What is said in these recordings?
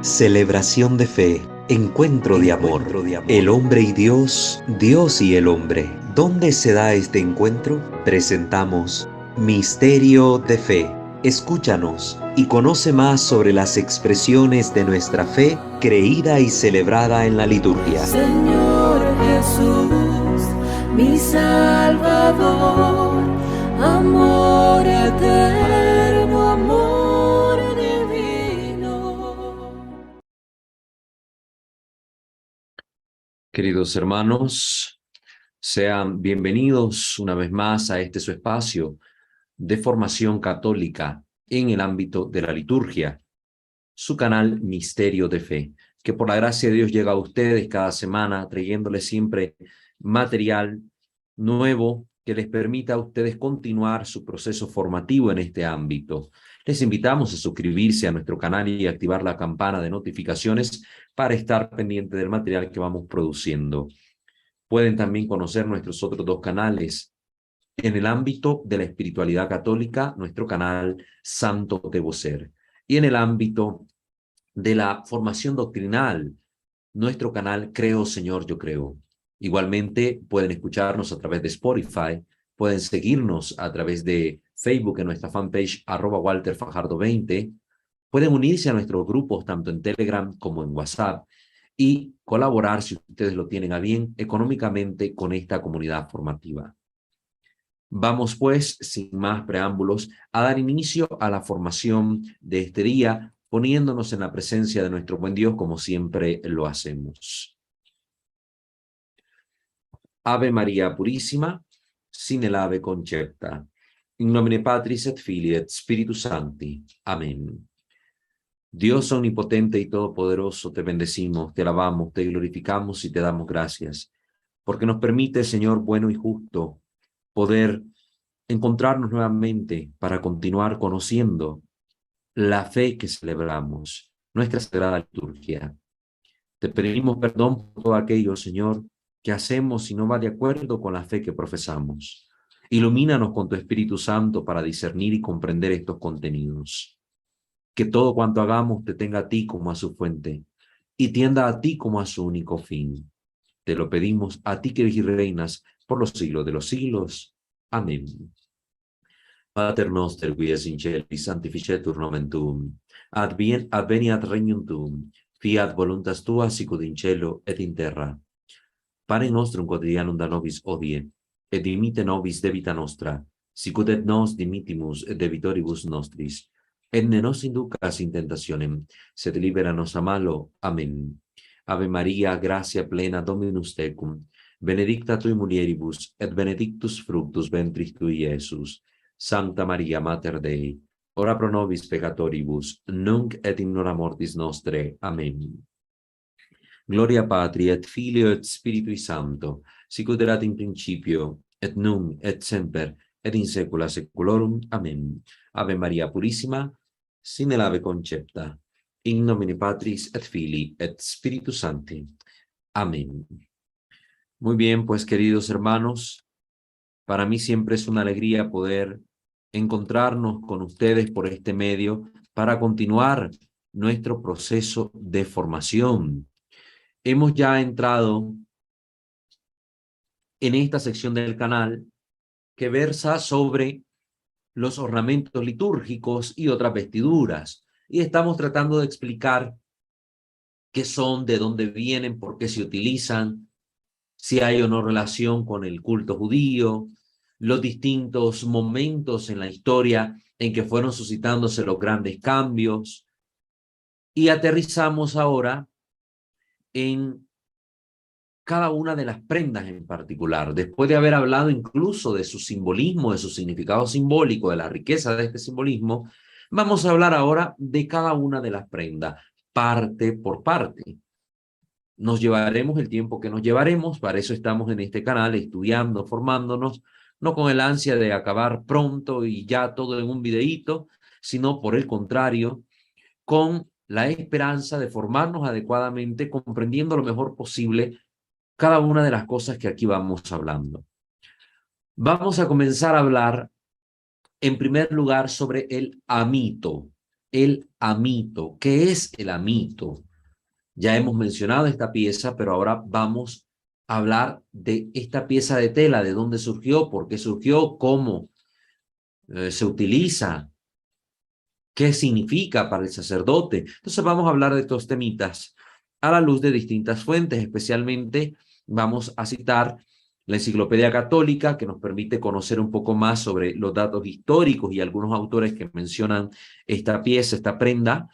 Celebración de fe, encuentro de amor, el hombre y Dios, Dios y el hombre. ¿Dónde se da este encuentro? Presentamos Misterio de Fe. Escúchanos y conoce más sobre las expresiones de nuestra fe creída y celebrada en la liturgia. Señor Jesús, mi Salvador, amor eterno, amor divino. Queridos hermanos, sean bienvenidos una vez más a este su espacio de formación católica en el ámbito de la liturgia, su canal Misterio de Fe, que por la gracia de Dios llega a ustedes cada semana trayéndoles siempre material nuevo que les permita a ustedes continuar su proceso formativo en este ámbito. Les invitamos a suscribirse a nuestro canal y activar la campana de notificaciones para estar pendiente del material que vamos produciendo. Pueden también conocer nuestros otros dos canales. En el ámbito de la espiritualidad católica, nuestro canal Santo Debo Ser. Y en el ámbito de la formación doctrinal, nuestro canal Creo Señor, Yo Creo. Igualmente pueden escucharnos a través de Spotify, pueden seguirnos a través de Facebook en nuestra fanpage @WalterFajardo20, pueden unirse a nuestros grupos tanto en Telegram como en WhatsApp y colaborar, si ustedes lo tienen a bien, económicamente con esta comunidad formativa. Vamos pues, sin más preámbulos, a dar inicio a la formación de este día, poniéndonos en la presencia de nuestro buen Dios como siempre lo hacemos. Ave María Purísima, sin el ave concepta. In nomine Patris et Filii et Spiritus Sancti. Amén. Dios omnipotente y todopoderoso, te bendecimos, te alabamos, te glorificamos y te damos gracias, porque nos permite, Señor bueno y justo, poder encontrarnos nuevamente para continuar conociendo la fe que celebramos, nuestra sagrada liturgia. Te pedimos perdón por todo aquello, Señor, que hacemos y no va de acuerdo con la fe que profesamos. Ilumínanos con tu Espíritu Santo para discernir y comprender estos contenidos. Que todo cuanto hagamos te tenga a ti como a su fuente y tienda a ti como a su único fin. Te lo pedimos a ti que vives y reinas por los siglos de los siglos. Amén. Pater noster, qui es in celis, sanctificetur nomen tuum. Adveniat regnum tuum. Fiat voluntas tua sicut in cielo et in terra. Pane nostrum quotidianum da nobis hodie, et dimitte nobis debita nostra, sicut et nos dimittimus debitoribus nostris. Et ne nos inducas in tentationem, sed libera nos a malo. Amén. Ave Maria, gratia plena, Dominus tecum, benedicta tui mulieribus, et benedictus fructus ventris tui, Iesus. Sancta Maria, Mater Dei, ora pro nobis peccatoribus, nunc et in hora mortis nostre. Amén. Gloria Patri et Filio et Spiritui Sancto, sicut erat in principio, et nunc et semper, et in saecula saeculorum. Amén. Ave Maria Purísima, sin el ave concepta, in nomine Patris et Filii et Spiritus Sancti. Amén. Muy bien, pues queridos hermanos, para mí siempre es una alegría poder encontrarnos con ustedes por este medio para continuar nuestro proceso de formación. Hemos ya entrado en esta sección del canal que versa sobre los ornamentos litúrgicos y otras vestiduras. Y estamos tratando de explicar qué son, de dónde vienen, por qué se utilizan, si hay o no relación con el culto judío, los distintos momentos en la historia en que fueron suscitándose los grandes cambios. Y aterrizamos ahora en cada una de las prendas en particular, después de haber hablado incluso de su simbolismo, de su significado simbólico, de la riqueza de este simbolismo, vamos a hablar ahora de cada una de las prendas, parte por parte. Nos llevaremos el tiempo que nos llevaremos, para eso estamos en este canal estudiando, formándonos, no con el ansia de acabar pronto y ya todo en un videíto, sino por el contrario, con la esperanza de formarnos adecuadamente, comprendiendo lo mejor posible cada una de las cosas que aquí vamos hablando. Vamos a comenzar a hablar, en primer lugar, sobre el amito. el amito. ¿Qué es el amito? Ya hemos mencionado esta pieza, pero ahora vamos a hablar de esta pieza de tela, de dónde surgió, por qué surgió, cómo se utiliza, qué significa para el sacerdote. Entonces vamos a hablar de estos temitas a la luz de distintas fuentes, especialmente vamos a citar la Enciclopedia Católica, que nos permite conocer un poco más sobre los datos históricos y algunos autores que mencionan esta pieza, esta prenda,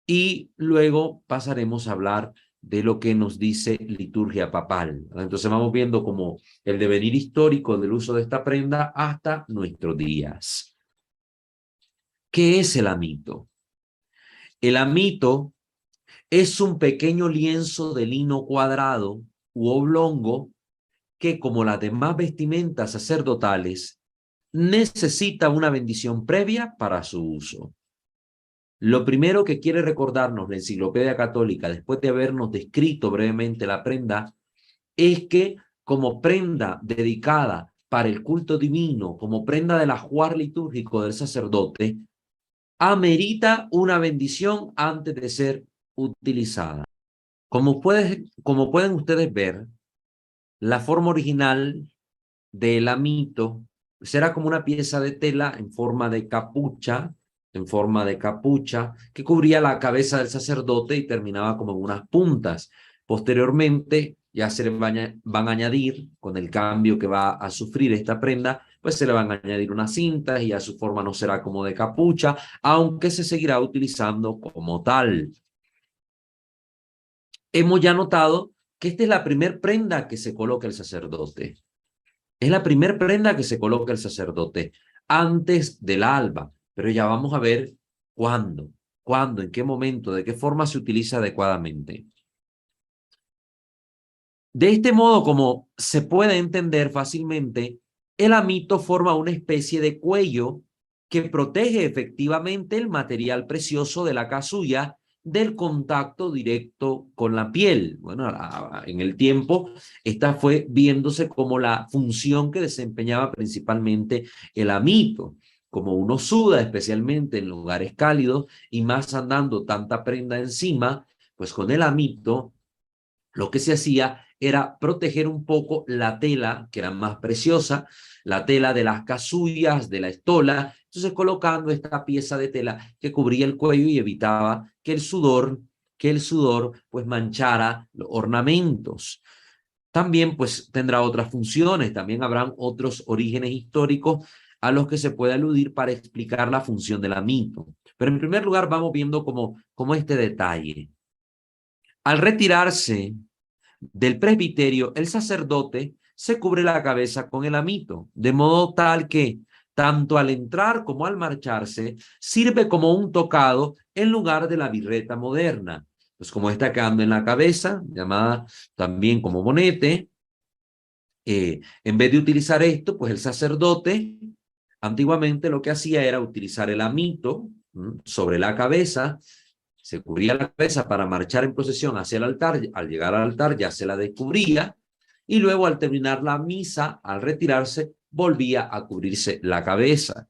y luego pasaremos a hablar de lo que nos dice liturgia papal. Entonces vamos viendo como el devenir histórico del uso de esta prenda hasta nuestros días. ¿Qué es el amito? El amito es un pequeño lienzo de lino cuadrado u oblongo que, como las demás vestimentas sacerdotales, necesita una bendición previa para su uso. Lo primero que quiere recordarnos la Enciclopedia Católica, después de habernos descrito brevemente la prenda, es que como prenda dedicada para el culto divino, como prenda del ajuar litúrgico del sacerdote, amerita una bendición antes de ser utilizada. Como pueden ustedes ver, la forma original del amito será como una pieza de tela en forma de capucha, que cubría la cabeza del sacerdote y terminaba como en unas puntas. Posteriormente, ya se le van a añadir, con el cambio que va a sufrir esta prenda, pues se le van a añadir unas cintas y ya su forma no será como de capucha, aunque se seguirá utilizando como tal. Hemos ya notado que esta es la primer prenda que se coloca el sacerdote. Es la primer prenda que se coloca el sacerdote antes del alba, pero ya vamos a ver cuándo, en qué momento, de qué forma se utiliza adecuadamente. De este modo, como se puede entender fácilmente, el amito forma una especie de cuello que protege efectivamente el material precioso de la casulla del contacto directo con la piel. Bueno, en el tiempo, esta fue viéndose como la función que desempeñaba principalmente el amito. Como uno suda, especialmente en lugares cálidos, y más andando tanta prenda encima, pues con el amito lo que se hacía era proteger un poco la tela, que era más preciosa, la tela de las casullas, de la estola, entonces colocando esta pieza de tela que cubría el cuello y evitaba que el sudor pues manchara los ornamentos. También pues tendrá otras funciones, también habrán otros orígenes históricos a los que se puede aludir para explicar la función del amito. Pero en primer lugar vamos viendo como este detalle. Al retirarse del presbiterio, el sacerdote se cubre la cabeza con el amito, de modo tal que, tanto al entrar como al marcharse, sirve como un tocado en lugar de la birreta moderna. Pues como está quedando en la cabeza, llamada también como bonete, en vez de utilizar esto, pues el sacerdote antiguamente lo que hacía era utilizar el amito sobre la cabeza, se cubría la cabeza para marchar en procesión hacia el altar. Al llegar al altar ya se la descubría y luego al terminar la misa, al retirarse, volvía a cubrirse la cabeza.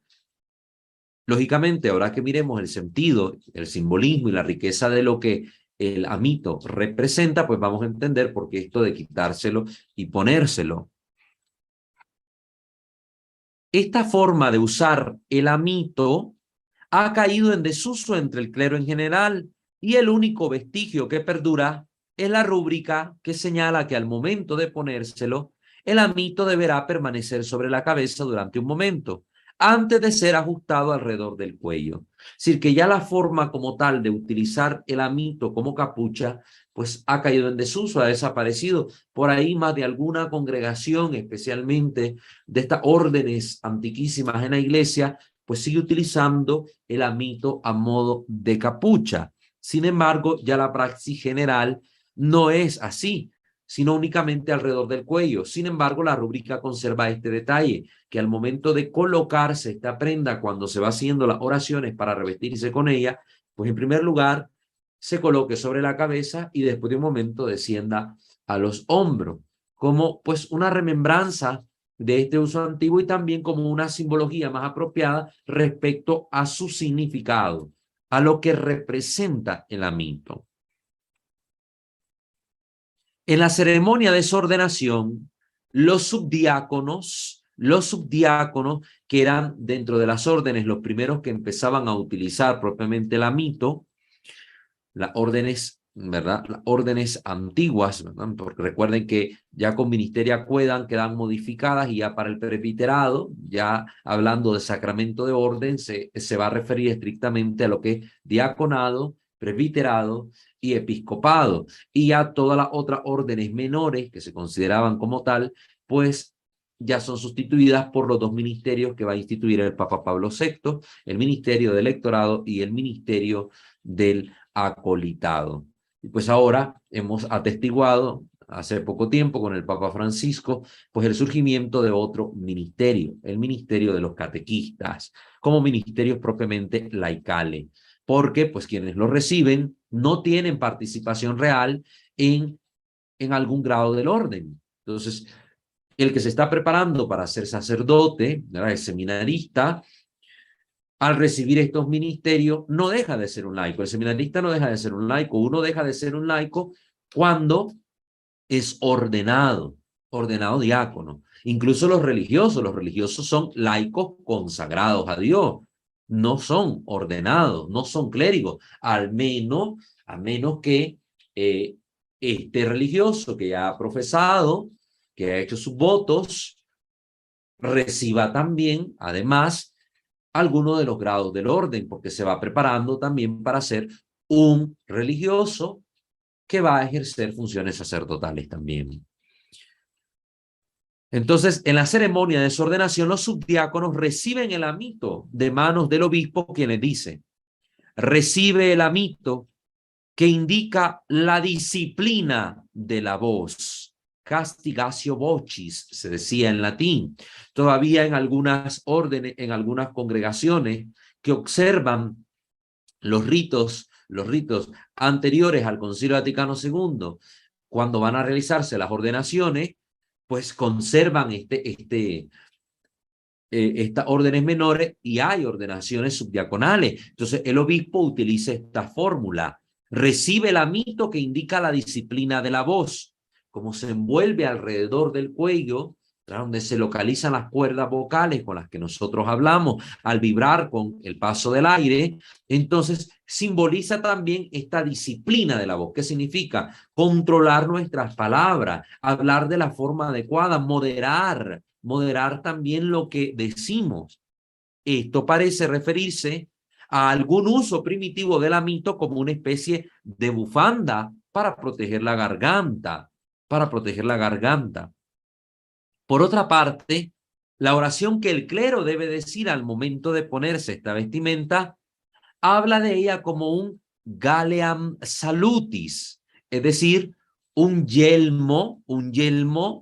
Lógicamente, ahora que miremos el sentido, el simbolismo y la riqueza de lo que el amito representa, pues vamos a entender por qué esto de quitárselo y ponérselo. Esta forma de usar el amito ha caído en desuso entre el clero en general y el único vestigio que perdura es la rúbrica que señala que al momento de ponérselo, el amito deberá permanecer sobre la cabeza durante un momento, antes de ser ajustado alrededor del cuello. Es decir, que ya la forma como tal de utilizar el amito como capucha, pues ha caído en desuso, ha desaparecido. Por ahí más de alguna congregación, especialmente de estas órdenes antiquísimas en la iglesia, pues sigue utilizando el amito a modo de capucha. Sin embargo, ya la praxis general no es así, sino únicamente alrededor del cuello. Sin embargo, la rúbrica conserva este detalle, que al momento de colocarse esta prenda, cuando se va haciendo las oraciones para revestirse con ella, pues en primer lugar se coloque sobre la cabeza y después de un momento descienda a los hombros, como pues una remembranza de este uso antiguo y también como una simbología más apropiada respecto a su significado. a lo que representa el amito. En la ceremonia de desordenación, los subdiáconos que eran dentro de las órdenes los primeros que empezaban a utilizar propiamente el amito, las órdenes, ¿verdad? Las órdenes antiguas, ¿verdad? Porque recuerden que ya con ministerio acuedan quedan modificadas y ya para el presbiterado, ya hablando de sacramento de orden, se va a referir estrictamente a lo que es diaconado, presbiterado y episcopado. Y ya todas las otras órdenes menores que se consideraban como tal, pues ya son sustituidas por los dos ministerios que va a instituir el Papa Pablo VI, el ministerio del electorado y el ministerio del acolitado. Y pues ahora hemos atestiguado hace poco tiempo con el Papa Francisco, pues el surgimiento de otro ministerio, el ministerio de los catequistas, como ministerios propiamente laicales, porque pues quienes lo reciben no tienen participación real en algún grado del orden. Entonces, el que se está preparando para ser sacerdote, ¿verdad? El seminarista, al recibir estos ministerios, no deja de ser un laico. El seminarista no deja de ser un laico. Uno deja de ser un laico cuando es ordenado diácono. Incluso los religiosos son laicos consagrados a Dios. No son ordenados, no son clérigos, a menos que este religioso que ya ha profesado, que ha hecho sus votos, reciba también, además, alguno de los grados del orden, porque se va preparando también para ser un religioso que va a ejercer funciones sacerdotales también. Entonces, en la ceremonia de desordenación, los subdiáconos reciben el amito de manos del obispo, quien les dice, recibe el amito que indica la disciplina de la voz. Castigatio vocis, se decía en latín. Todavía en algunas órdenes, en algunas congregaciones que observan los ritos anteriores al Concilio Vaticano II, cuando van a realizarse las ordenaciones, pues conservan estas órdenes menores y hay ordenaciones subdiaconales. Entonces el obispo utiliza esta fórmula. Recibe el amito que indica la disciplina de la voz, como se envuelve alrededor del cuello, donde se localizan las cuerdas vocales con las que nosotros hablamos al vibrar con el paso del aire. Entonces simboliza también esta disciplina de la voz. ¿Qué significa? Controlar nuestras palabras, hablar de la forma adecuada, moderar también lo que decimos. Esto parece referirse a algún uso primitivo del amito como una especie de bufanda para proteger la garganta, Por otra parte, la oración que el clero debe decir al momento de ponerse esta vestimenta habla de ella como un galeam salutis, es decir, un yelmo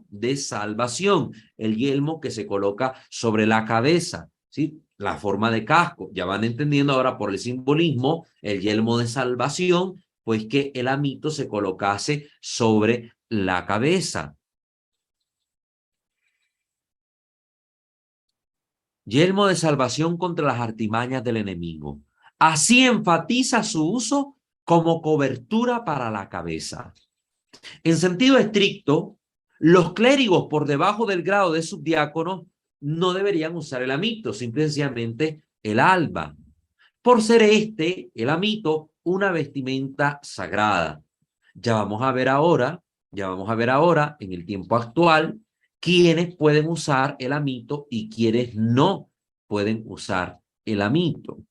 de salvación, el yelmo que se coloca sobre la cabeza, ¿sí? La forma de casco, ya van entendiendo ahora por el simbolismo, el yelmo de salvación, pues que el amito se colocase sobre la cabeza. Yelmo de salvación contra las artimañas del enemigo. Así enfatiza su uso como cobertura para la cabeza. En sentido estricto, los clérigos por debajo del grado de subdiácono no deberían usar el amito, simplemente el alba, por ser el amito, una vestimenta sagrada. Ya vamos a ver ahora, en el tiempo actual, quiénes pueden usar el amito y quiénes no pueden usar el amito.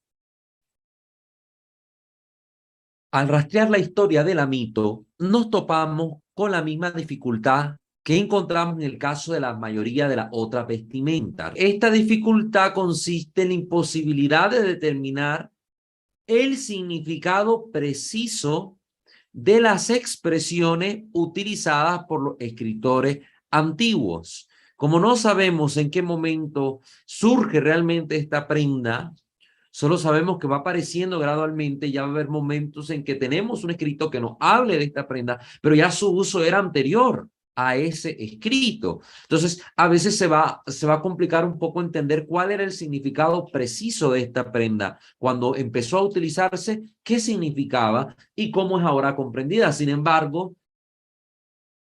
Al rastrear la historia del amito, nos topamos con la misma dificultad que encontramos en el caso de la mayoría de las otras vestimentas. Esta dificultad consiste en la imposibilidad de determinar el significado preciso de las expresiones utilizadas por los escritores antiguos. Como no sabemos en qué momento surge realmente esta prenda, solo sabemos que va apareciendo gradualmente. Ya va a haber momentos en que tenemos un escrito que nos hable de esta prenda, pero ya su uso era anterior a ese escrito. Entonces, a veces se va a complicar un poco entender cuál era el significado preciso de esta prenda, cuando empezó a utilizarse, qué significaba y cómo es ahora comprendida. Sin embargo,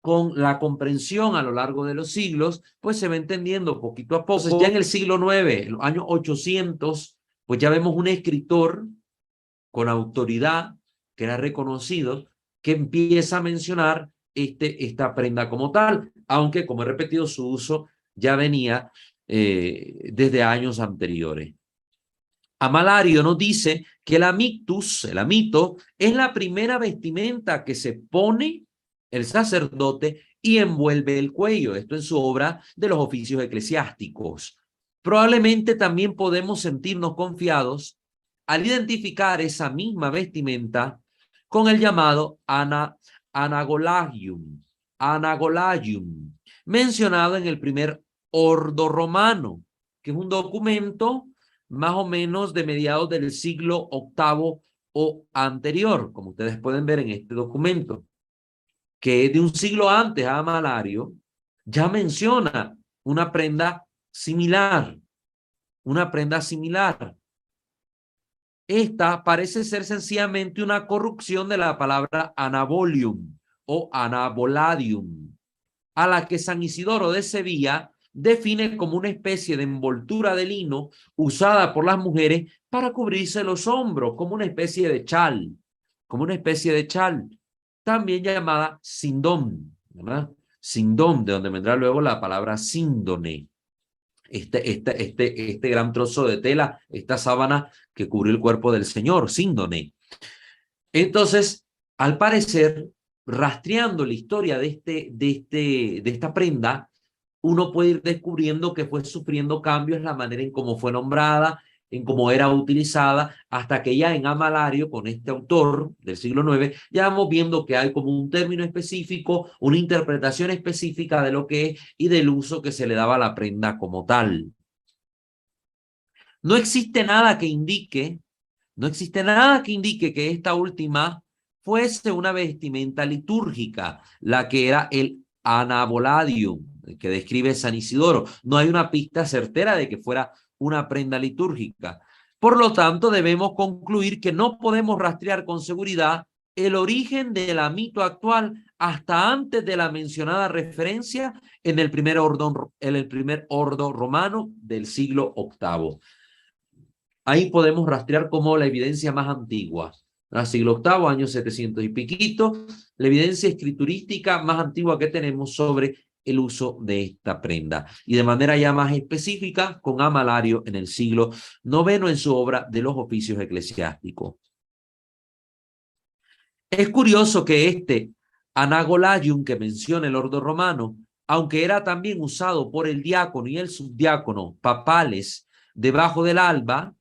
con la comprensión a lo largo de los siglos, pues se va entendiendo poquito a poco. Entonces, ya en el siglo IX, en los años 800, pues ya vemos un escritor con autoridad, que era reconocido, que empieza a mencionar esta prenda como tal, aunque, como he repetido, su uso ya venía desde años anteriores. Amalario nos dice que el amictus, el amito, es la primera vestimenta que se pone el sacerdote y envuelve el cuello. Esto en su obra de los oficios eclesiásticos. Probablemente también podemos sentirnos confiados al identificar esa misma vestimenta con el llamado anagolagium, mencionado en el primer Ordo Romano, que es un documento más o menos de mediados del siglo VIII o anterior, como ustedes pueden ver en este documento, que es de un siglo antes a Amalario, ya menciona una prenda similar, una prenda similar. Esta parece ser sencillamente una corrupción de la palabra anabolium o anaboladium, a la que San Isidoro de Sevilla define como una especie de envoltura de lino usada por las mujeres para cubrirse los hombros, como una especie de chal, también llamada sindón, ¿verdad? Sindón, de donde vendrá luego la palabra síndone. Este gran trozo de tela, esta sábana que cubrió el cuerpo del Señor, síndone. Entonces, al parecer, rastreando la historia de esta prenda, uno puede ir descubriendo que fue sufriendo cambios en la manera en cómo fue nombrada, en cómo era utilizada, hasta que ya en Amalario, con este autor del siglo IX, ya vamos viendo que hay como un término específico, una interpretación específica de lo que es y del uso que se le daba a la prenda como tal. No existe nada que indique que esta última fuese una vestimenta litúrgica, la que era el anaboladium, que describe San Isidoro. No hay una pista certera de que fuera una prenda litúrgica. Por lo tanto, debemos concluir que no podemos rastrear con seguridad el origen del amito actual hasta antes de la mencionada referencia en el primer ordo romano del siglo VIII. Ahí podemos rastrear como la evidencia más antigua. Siglo VIII, años 700 y piquito, la evidencia escriturística más antigua que tenemos sobre el uso de esta prenda. Y de manera ya más específica, con Amalario en el siglo IX en su obra de los oficios eclesiásticos. Es curioso que este anagolagium que menciona el ordo romano, aunque era también usado por el diácono y el subdiácono papales debajo del alba,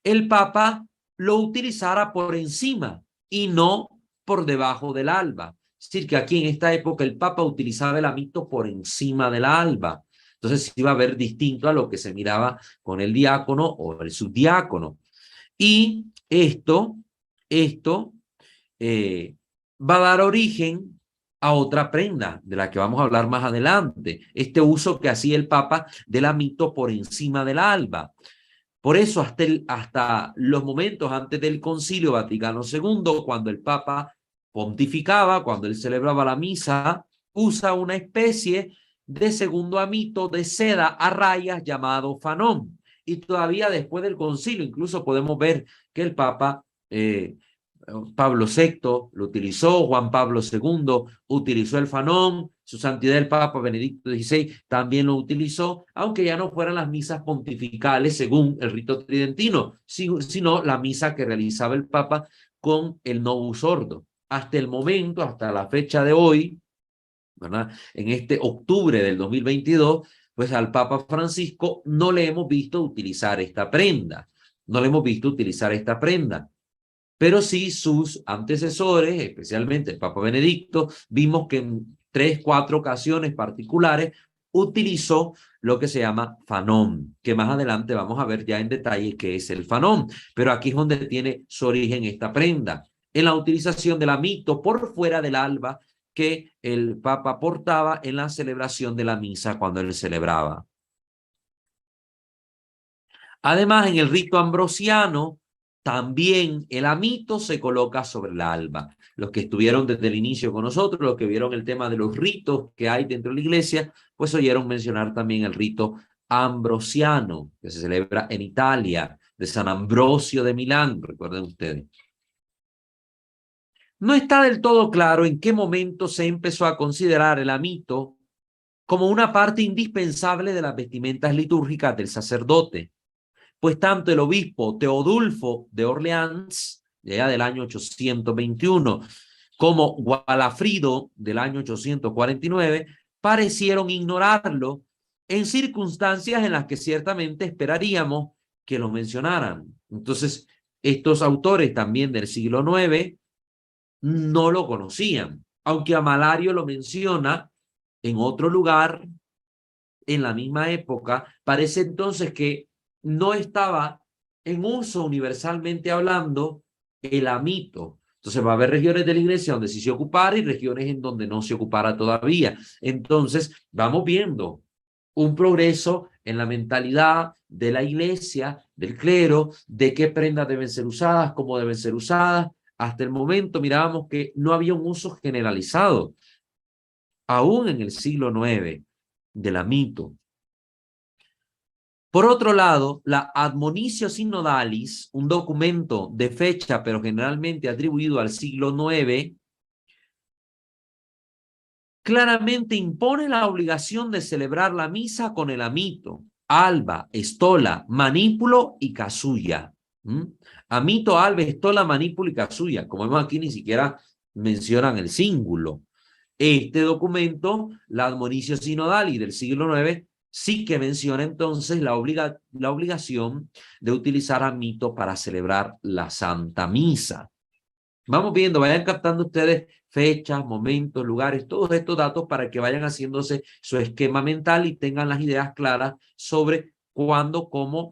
el Papa lo utilizara por encima y no por debajo del alba. Es decir, que aquí en esta época el Papa utilizaba el amito por encima del alba. Entonces iba a ver distinto a lo que se miraba con el diácono o el subdiácono. Y esto va a dar origen a otra prenda de la que vamos a hablar más adelante. Este uso que hacía el Papa del amito por encima del alba. Por eso hasta los momentos antes del Concilio Vaticano II, cuando el Papa pontificaba, cuando él celebraba la misa, usa una especie de segundo amito de seda a rayas llamado fanón. Y todavía después del Concilio, incluso podemos ver que el Papa Pablo VI lo utilizó, Juan Pablo II utilizó el fanón, su santidad el Papa Benedicto XVI también lo utilizó, aunque ya no fueran las misas pontificales según el rito tridentino, sino la misa que realizaba el Papa con el Novus Ordo. Hasta el momento, hasta la fecha de hoy, ¿verdad? En este octubre del 2022, pues al Papa Francisco no le hemos visto utilizar esta prenda, pero sí sus antecesores, especialmente el Papa Benedicto, vimos que en 3, 4 ocasiones particulares utilizó lo que se llama fanón, que más adelante vamos a ver ya en detalle qué es el fanón, pero aquí es donde tiene su origen esta prenda, en la utilización del amito por fuera del alba que el Papa portaba en la celebración de la misa cuando él celebraba. Además, en el rito ambrosiano, también el amito se coloca sobre el alba. Los que estuvieron desde el inicio con nosotros, los que vieron el tema de los ritos que hay dentro de la iglesia, pues oyeron mencionar también el rito ambrosiano, que se celebra en Italia, de San Ambrosio de Milán, recuerden ustedes. No está del todo claro en qué momento se empezó a considerar el amito como una parte indispensable de las vestimentas litúrgicas del sacerdote, pues tanto el obispo Teodulfo de Orleans, ya del año 821, como Gualafrido del año 849, parecieron ignorarlo en circunstancias en las que ciertamente esperaríamos que lo mencionaran. Entonces, estos autores también del siglo IX no lo conocían, aunque Amalario lo menciona en otro lugar, en la misma época. Parece entonces que no estaba en uso universalmente hablando el amito. Entonces va a haber regiones de la iglesia donde sí se ocupara y regiones en donde no se ocupara todavía. Entonces vamos viendo un progreso en la mentalidad de la iglesia, del clero, de qué prendas deben ser usadas, cómo deben ser usadas. Hasta el momento mirábamos que no había un uso generalizado, aún en el siglo IX, del amito. Por otro lado, la Admonitio Synodalis, un documento de fecha pero generalmente atribuido al siglo IX, claramente impone la obligación de celebrar la misa con el amito, alba, estola, manípulo y casulla. Amito, alba, estola, manípulo y casulla. Como vemos aquí, ni siquiera mencionan el cíngulo. Este documento, la Admonitio Synodalis del siglo IX, sí que menciona entonces la obligación de utilizar amito para celebrar la Santa Misa. Vamos viendo, vayan captando ustedes fechas, momentos, lugares, todos estos datos para que vayan haciéndose su esquema mental y tengan las ideas claras sobre cuándo, cómo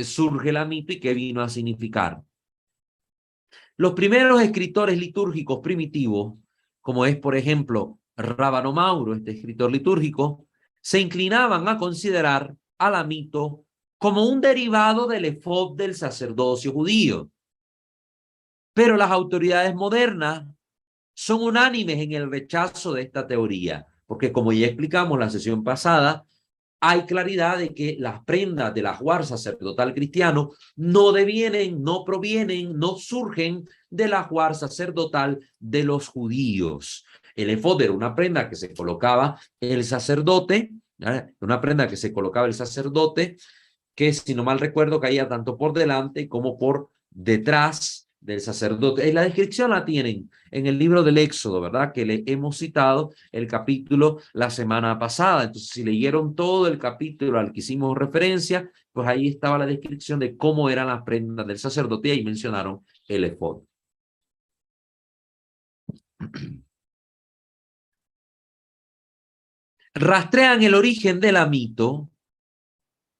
surge el amito y qué vino a significar. Los primeros escritores litúrgicos primitivos, como es, por ejemplo, Rábano Mauro, este escritor litúrgico, se inclinaban a considerar al amito como un derivado del efod del sacerdocio judío. Pero las autoridades modernas son unánimes en el rechazo de esta teoría, porque como ya explicamos la sesión pasada, hay claridad de que las prendas del ajuar sacerdotal cristiano no devienen, no provienen, no surgen del ajuar sacerdotal de los judíos. El efod era una prenda que se colocaba el sacerdote, una prenda que se colocaba el sacerdote, que si no mal recuerdo caía tanto por delante como por detrás del sacerdote. La descripción la tienen en el libro del Éxodo, ¿verdad? Que le hemos citado el capítulo la semana pasada. Entonces, si leyeron todo el capítulo al que hicimos referencia, pues ahí estaba la descripción de cómo eran las prendas del sacerdote y ahí mencionaron el efod. Rastrean el origen del amito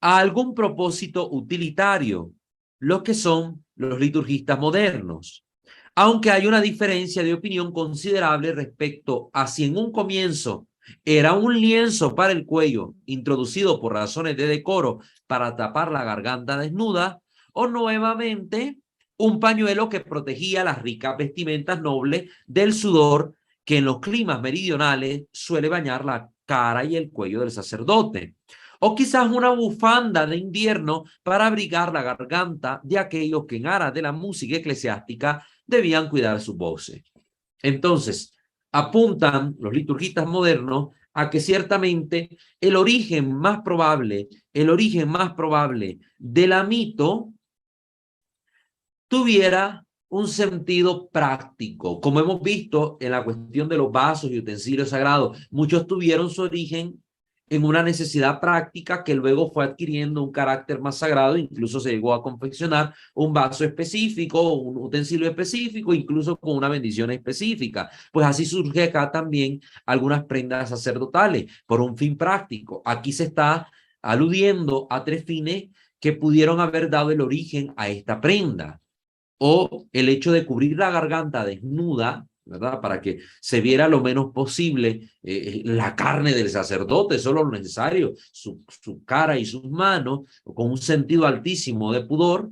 a algún propósito utilitario, los que son los liturgistas modernos, aunque hay una diferencia de opinión considerable respecto a si en un comienzo era un lienzo para el cuello introducido por razones de decoro para tapar la garganta desnuda o nuevamente un pañuelo que protegía las ricas vestimentas nobles del sudor que en los climas meridionales suele bañar la cara y el cuello del sacerdote. O quizás una bufanda de invierno para abrigar la garganta de aquellos que en aras de la música eclesiástica debían cuidar sus voces. Entonces, apuntan los liturgistas modernos a que ciertamente el origen más probable del amito tuviera un sentido práctico. Como hemos visto en la cuestión de los vasos y utensilios sagrados, muchos tuvieron su origen en una necesidad práctica que luego fue adquiriendo un carácter más sagrado, incluso se llegó a confeccionar un vaso específico, un utensilio específico, incluso con una bendición específica. Pues así surge acá también algunas prendas sacerdotales por un fin práctico. Aquí se está aludiendo a tres fines que pudieron haber dado el origen a esta prenda. O el hecho de cubrir la garganta desnuda, ¿verdad? Para que se viera lo menos posible la carne del sacerdote, solo lo necesario, su cara y sus manos, con un sentido altísimo de pudor,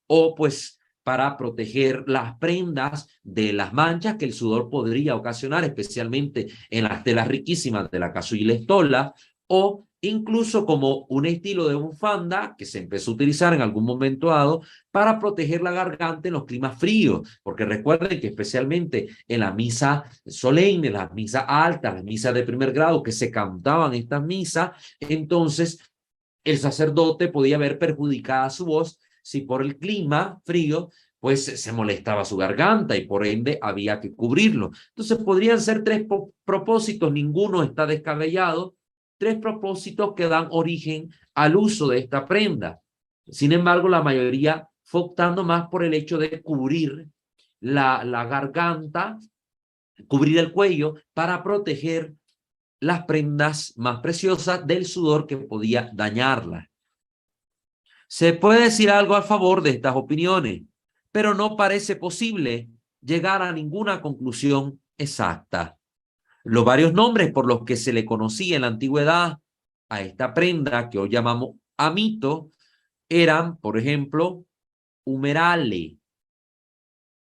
o pues para proteger las prendas de las manchas que el sudor podría ocasionar, especialmente en las telas riquísimas de la casulla y la estola, o incluso como un estilo de bufanda que se empezó a utilizar en algún momento dado para proteger la garganta en los climas fríos, porque recuerden que especialmente en la misa solemne, las misas altas, las misas de primer grado que se cantaban estas misas, entonces el sacerdote podía ver perjudicada su voz si por el clima frío pues se molestaba su garganta y por ende había que cubrirlo. Entonces podrían ser tres propósitos, ninguno está descabellado, tres propósitos que dan origen al uso de esta prenda. Sin embargo, la mayoría fue optando más por el hecho de cubrir la garganta, cubrir el cuello para proteger las prendas más preciosas del sudor que podía dañarlas. Se puede decir algo a favor de estas opiniones, pero no parece posible llegar a ninguna conclusión exacta. Los varios nombres por los que se le conocía en la antigüedad a esta prenda que hoy llamamos amito eran, por ejemplo, humerale,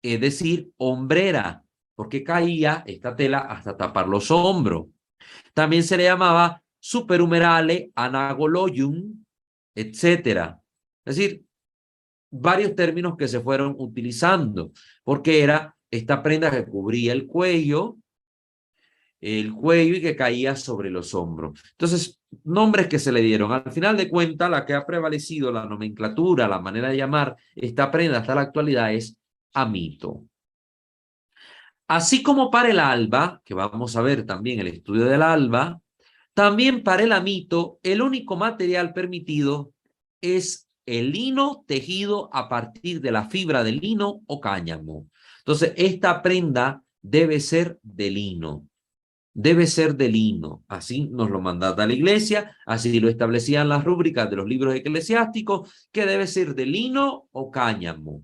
es decir, hombrera, porque caía esta tela hasta tapar los hombros. También se le llamaba superhumerale, anagoloyum, etcétera. Es decir, varios términos que se fueron utilizando, porque era esta prenda que cubría el cuello y que caía sobre los hombros. Entonces, nombres que se le dieron. Al final de cuentas, la que ha prevalecido, la nomenclatura, la manera de llamar esta prenda hasta la actualidad es amito. Así como para el alba, que vamos a ver también el estudio del alba, también para el amito, el único material permitido es el lino tejido a partir de la fibra de lino o cáñamo. Entonces, esta prenda debe ser de lino. Debe ser de lino. Así nos lo mandata la iglesia, así lo establecían las rúbricas de los libros eclesiásticos, que debe ser de lino o cáñamo.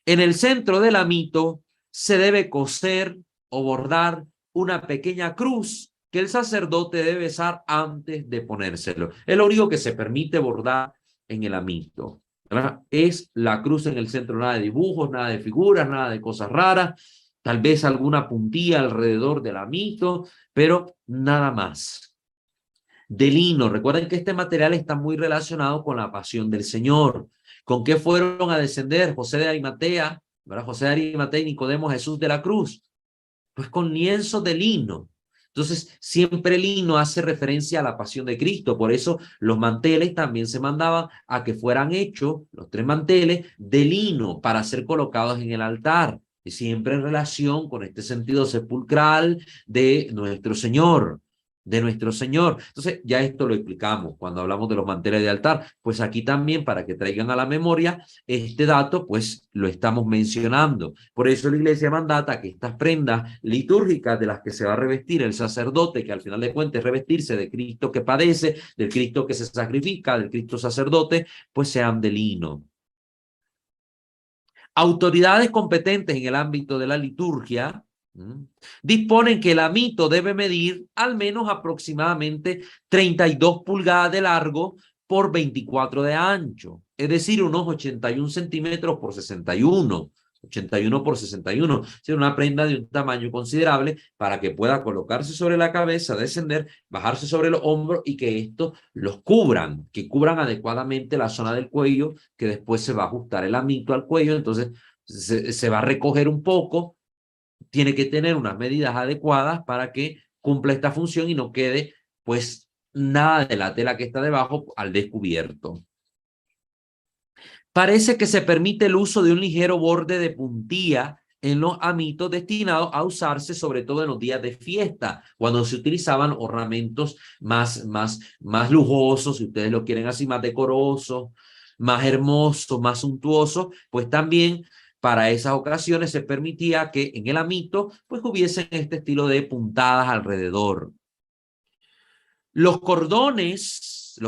En el centro del amito se debe coser o bordar una pequeña cruz que el sacerdote debe besar antes de ponérselo. Es lo único que se permite bordar en el amito, ¿verdad? Es la cruz en el centro, nada de dibujos, nada de figuras, nada de cosas raras, tal vez alguna puntilla alrededor del amito, pero nada más. De lino, recuerden que este material está muy relacionado con la pasión del Señor. ¿Con qué fueron a descender José de Arimatea, ¿verdad? José de Arimatea y Nicodemo Jesús de la cruz? Pues con lienzos de lino. Entonces, siempre el lino hace referencia a la pasión de Cristo. Por eso los manteles también se mandaban a que fueran hechos, los tres manteles, de lino para ser colocados en el altar. Y siempre en relación con este sentido sepulcral de nuestro Señor. Entonces, ya esto lo explicamos cuando hablamos de los manteles de altar. Pues aquí también, para que traigan a la memoria este dato, pues lo estamos mencionando. Por eso la iglesia mandata que estas prendas litúrgicas de las que se va a revestir el sacerdote, que al final de cuentas es revestirse de Cristo que padece, del Cristo que se sacrifica, del Cristo sacerdote, pues sean de lino. Autoridades competentes en el ámbito de la liturgia disponen que el amito debe medir al menos aproximadamente 32 pulgadas de largo por 24 de ancho, es decir, unos 81 centímetros por 61, 81 por 61, es decir, una prenda de un tamaño considerable para que pueda colocarse sobre la cabeza, descender, bajarse sobre los hombros y que estos los cubran, que cubran adecuadamente la zona del cuello, que después se va a ajustar el amito al cuello, entonces se va a recoger un poco. Tiene que tener unas medidas adecuadas para que cumpla esta función y no quede, pues, nada de la tela que está debajo al descubierto. Parece que se permite el uso de un ligero borde de puntilla en los amitos destinados a usarse sobre todo en los días de fiesta, cuando se utilizaban ornamentos más lujosos, si ustedes lo quieren así, más decorosos, más hermosos, más suntuosos, pues también para esas ocasiones se permitía que en el amito pues hubiesen este estilo de puntadas alrededor. Los cordones,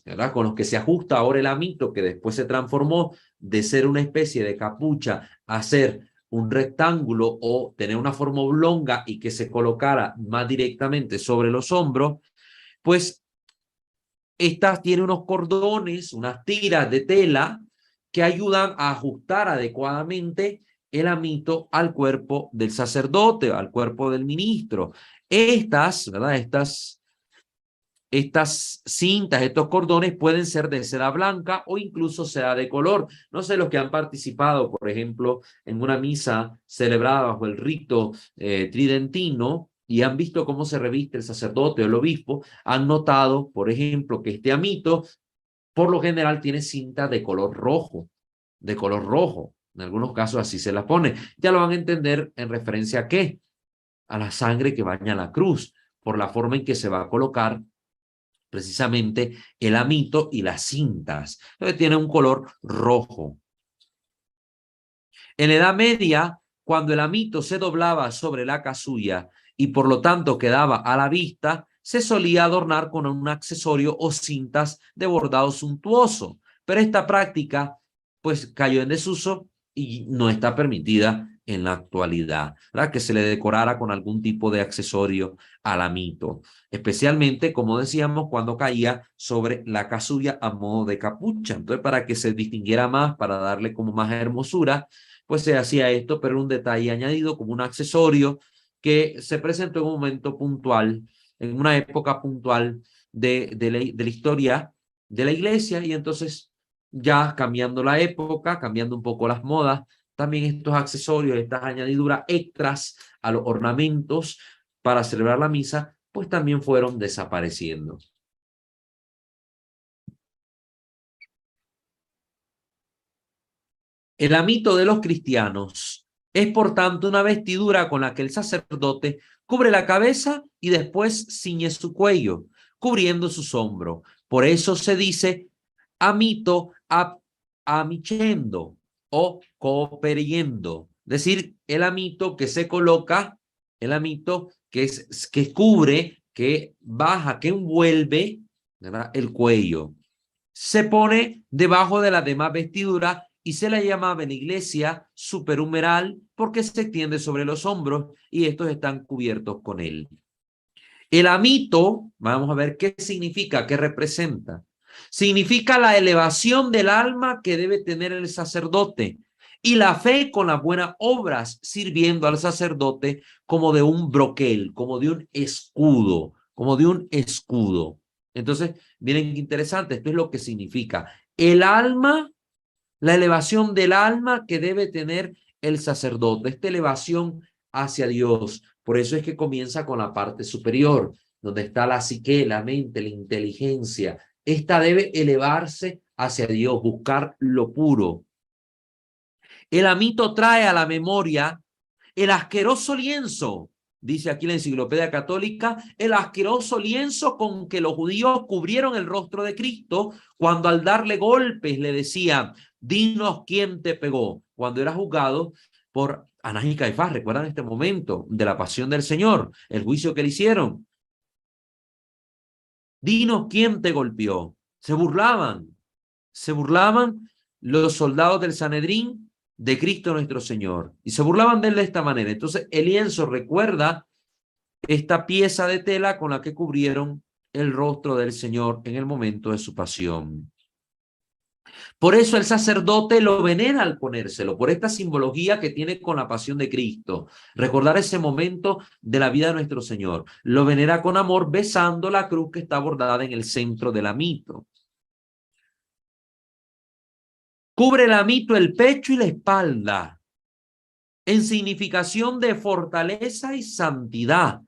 ¿verdad? Con los que se ajusta ahora el amito, que después se transformó de ser una especie de capucha a ser un rectángulo o tener una forma oblonga y que se colocara más directamente sobre los hombros, pues esta tiene unos cordones, unas tiras de tela que ayudan a ajustar adecuadamente el amito al cuerpo del sacerdote, al cuerpo del ministro. Estas, ¿verdad? Estas cintas, estos cordones pueden ser de seda blanca o incluso seda de color. No sé, los que han participado, por ejemplo, en una misa celebrada bajo el rito tridentino y han visto cómo se reviste el sacerdote o el obispo, han notado, por ejemplo, que este amito, por lo general, tiene cinta de color rojo, de color rojo. En algunos casos así se las pone. Ya lo van a entender en referencia a qué, a la sangre que baña la cruz, por la forma en que se va a colocar precisamente el amito y las cintas. Entonces tiene un color rojo. En la Edad Media, cuando el amito se doblaba sobre la casulla y por lo tanto quedaba a la vista, se solía adornar con un accesorio o cintas de bordado suntuoso. Pero esta práctica pues cayó en desuso y no está permitida en la actualidad, ¿verdad? Que se le decorara con algún tipo de accesorio al amito, especialmente, como decíamos, cuando caía sobre la casulla a modo de capucha. Entonces, para que se distinguiera más, para darle como más hermosura, pues se hacía esto, pero era un detalle añadido como un accesorio que se presentó en un momento puntual, en una época puntual de la historia de la iglesia, y entonces ya cambiando la época, cambiando un poco las modas, también estos accesorios, estas añadiduras extras a los ornamentos para celebrar la misa, pues también fueron desapareciendo. El amito de los cristianos es, por tanto, una vestidura con la que el sacerdote cubre la cabeza y después ciñe su cuello, cubriendo sus hombros. Por eso se dice amito amicendo o cooperiendo. Es decir, el amito que se coloca, el amito que cubre, que baja, que envuelve, ¿verdad?, el cuello. Se pone debajo de la demás vestidura y se la llamaba en la iglesia superhumeral porque se extiende sobre los hombros y estos están cubiertos con él. El amito, vamos a ver qué significa, qué representa. Significa la elevación del alma que debe tener el sacerdote y la fe con las buenas obras, sirviendo al sacerdote como de un broquel, como de un escudo, como de un escudo. Entonces, miren qué interesante, esto es lo que significa. El alma, la elevación del alma que debe tener el sacerdote, esta elevación hacia Dios. Por eso es que comienza con la parte superior, donde está la psique, la mente, la inteligencia. Esta debe elevarse hacia Dios, buscar lo puro. El amito trae a la memoria el asqueroso lienzo, dice aquí la Enciclopedia Católica, el asqueroso lienzo con que los judíos cubrieron el rostro de Cristo cuando al darle golpes le decían, dinos quién te pegó, cuando era juzgado por Anás y Caifás. ¿Recuerdan este momento de la pasión del Señor, el juicio que le hicieron? Dinos quién te golpeó. Se burlaban los soldados del Sanedrín de Cristo nuestro Señor, y se burlaban de él de esta manera. Entonces el lienzo recuerda esta pieza de tela con la que cubrieron el rostro del Señor en el momento de su pasión. Por eso el sacerdote lo venera al ponérselo, por esta simbología que tiene con la pasión de Cristo. Recordar ese momento de la vida de nuestro Señor. Lo venera con amor, besando la cruz que está bordada en el centro del amito. Cubre el amito el pecho y la espalda, en significación de fortaleza y santidad.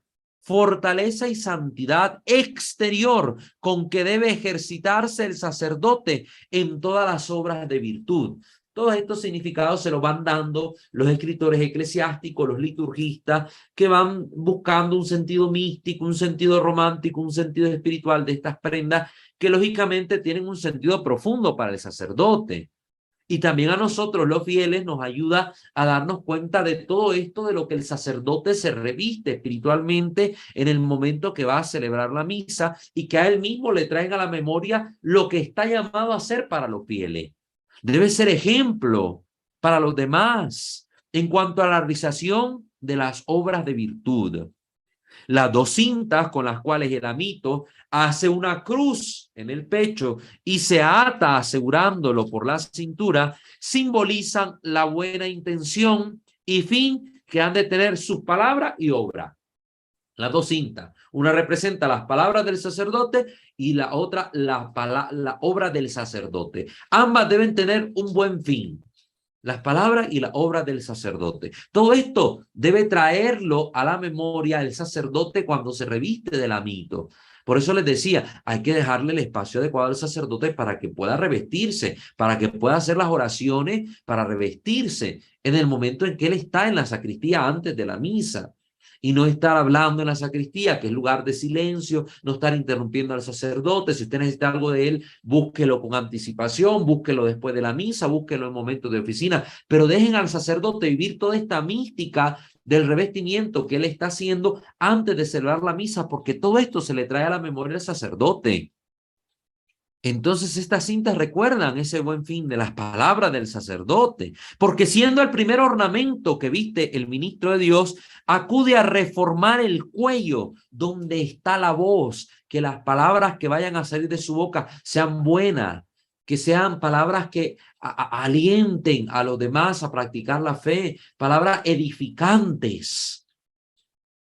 Fortaleza y santidad exterior con que debe ejercitarse el sacerdote en todas las obras de virtud. Todos estos significados se los van dando los escritores eclesiásticos, los liturgistas, que van buscando un sentido místico, un sentido romántico, un sentido espiritual de estas prendas que lógicamente tienen un sentido profundo para el sacerdote. Y también a nosotros los fieles nos ayuda a darnos cuenta de todo esto, de lo que el sacerdote se reviste espiritualmente en el momento que va a celebrar la misa, y que a él mismo le traiga a la memoria lo que está llamado a hacer para los fieles. Debe ser ejemplo para los demás, en cuanto a la realización de las obras de virtud. Las 2 cintas con las cuales el amito hace una cruz en el pecho y se ata asegurándolo por la cintura, simbolizan la buena intención y fin que han de tener sus palabras y obra. Las 2 cintas. Una representa las palabras del sacerdote y la otra la obra del sacerdote. Ambas deben tener un buen fin. Las palabras y la obra del sacerdote. Todo esto debe traerlo a la memoria el sacerdote cuando se reviste del amito. Por eso les decía, hay que dejarle el espacio adecuado al sacerdote para que pueda revestirse, para que pueda hacer las oraciones para revestirse en el momento en que él está en la sacristía antes de la misa. Y no estar hablando en la sacristía, que es lugar de silencio, no estar interrumpiendo al sacerdote. Si usted necesita algo de él, búsquelo con anticipación, búsquelo después de la misa, búsquelo en momentos de oficina, pero dejen al sacerdote vivir toda esta mística del revestimiento que él está haciendo antes de celebrar la misa, porque todo esto se le trae a la memoria al sacerdote. Entonces estas cintas recuerdan ese buen fin de las palabras del sacerdote, porque siendo el primer ornamento que viste el ministro de Dios, acude a reformar el cuello donde está la voz, que las palabras que vayan a salir de su boca sean buenas, que sean palabras que alienten a los demás a practicar la fe, palabras edificantes.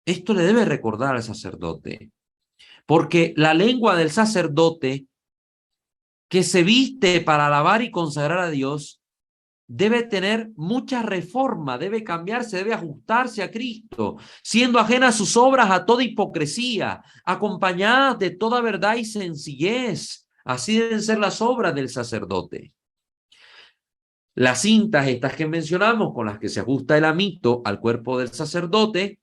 Esto le debe recordar al sacerdote, porque la lengua del sacerdote que se viste para alabar y consagrar a Dios, debe tener mucha reforma, debe cambiarse, debe ajustarse a Cristo, siendo ajena a sus obras a toda hipocresía, acompañadas de toda verdad y sencillez. Así deben ser las obras del sacerdote. Las cintas estas que mencionamos, con las que se ajusta el amito al cuerpo del sacerdote,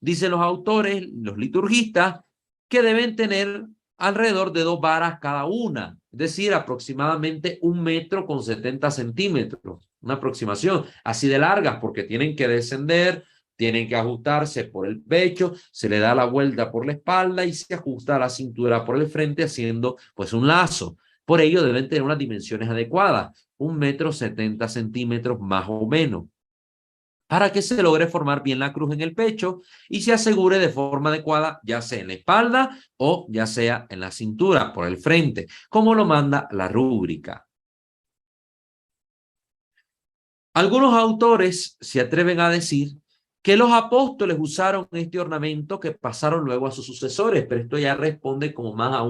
dicen los autores, los liturgistas, que deben tener alrededor de 2 varas cada una, es decir, aproximadamente 1,70 centímetros, una aproximación así de largas, porque tienen que descender, tienen que ajustarse por el pecho, se le da la vuelta por la espalda y se ajusta a la cintura por el frente haciendo pues un lazo. Por ello deben tener unas dimensiones adecuadas, 1,70 centímetros más o menos, para que se logre formar bien la cruz en el pecho y se asegure de forma adecuada, ya sea en la espalda o ya sea en la cintura, por el frente, como lo manda la rúbrica. Algunos autores se atreven a decir que los apóstoles usaron este ornamento que pasaron luego a sus sucesores, pero esto ya responde como más a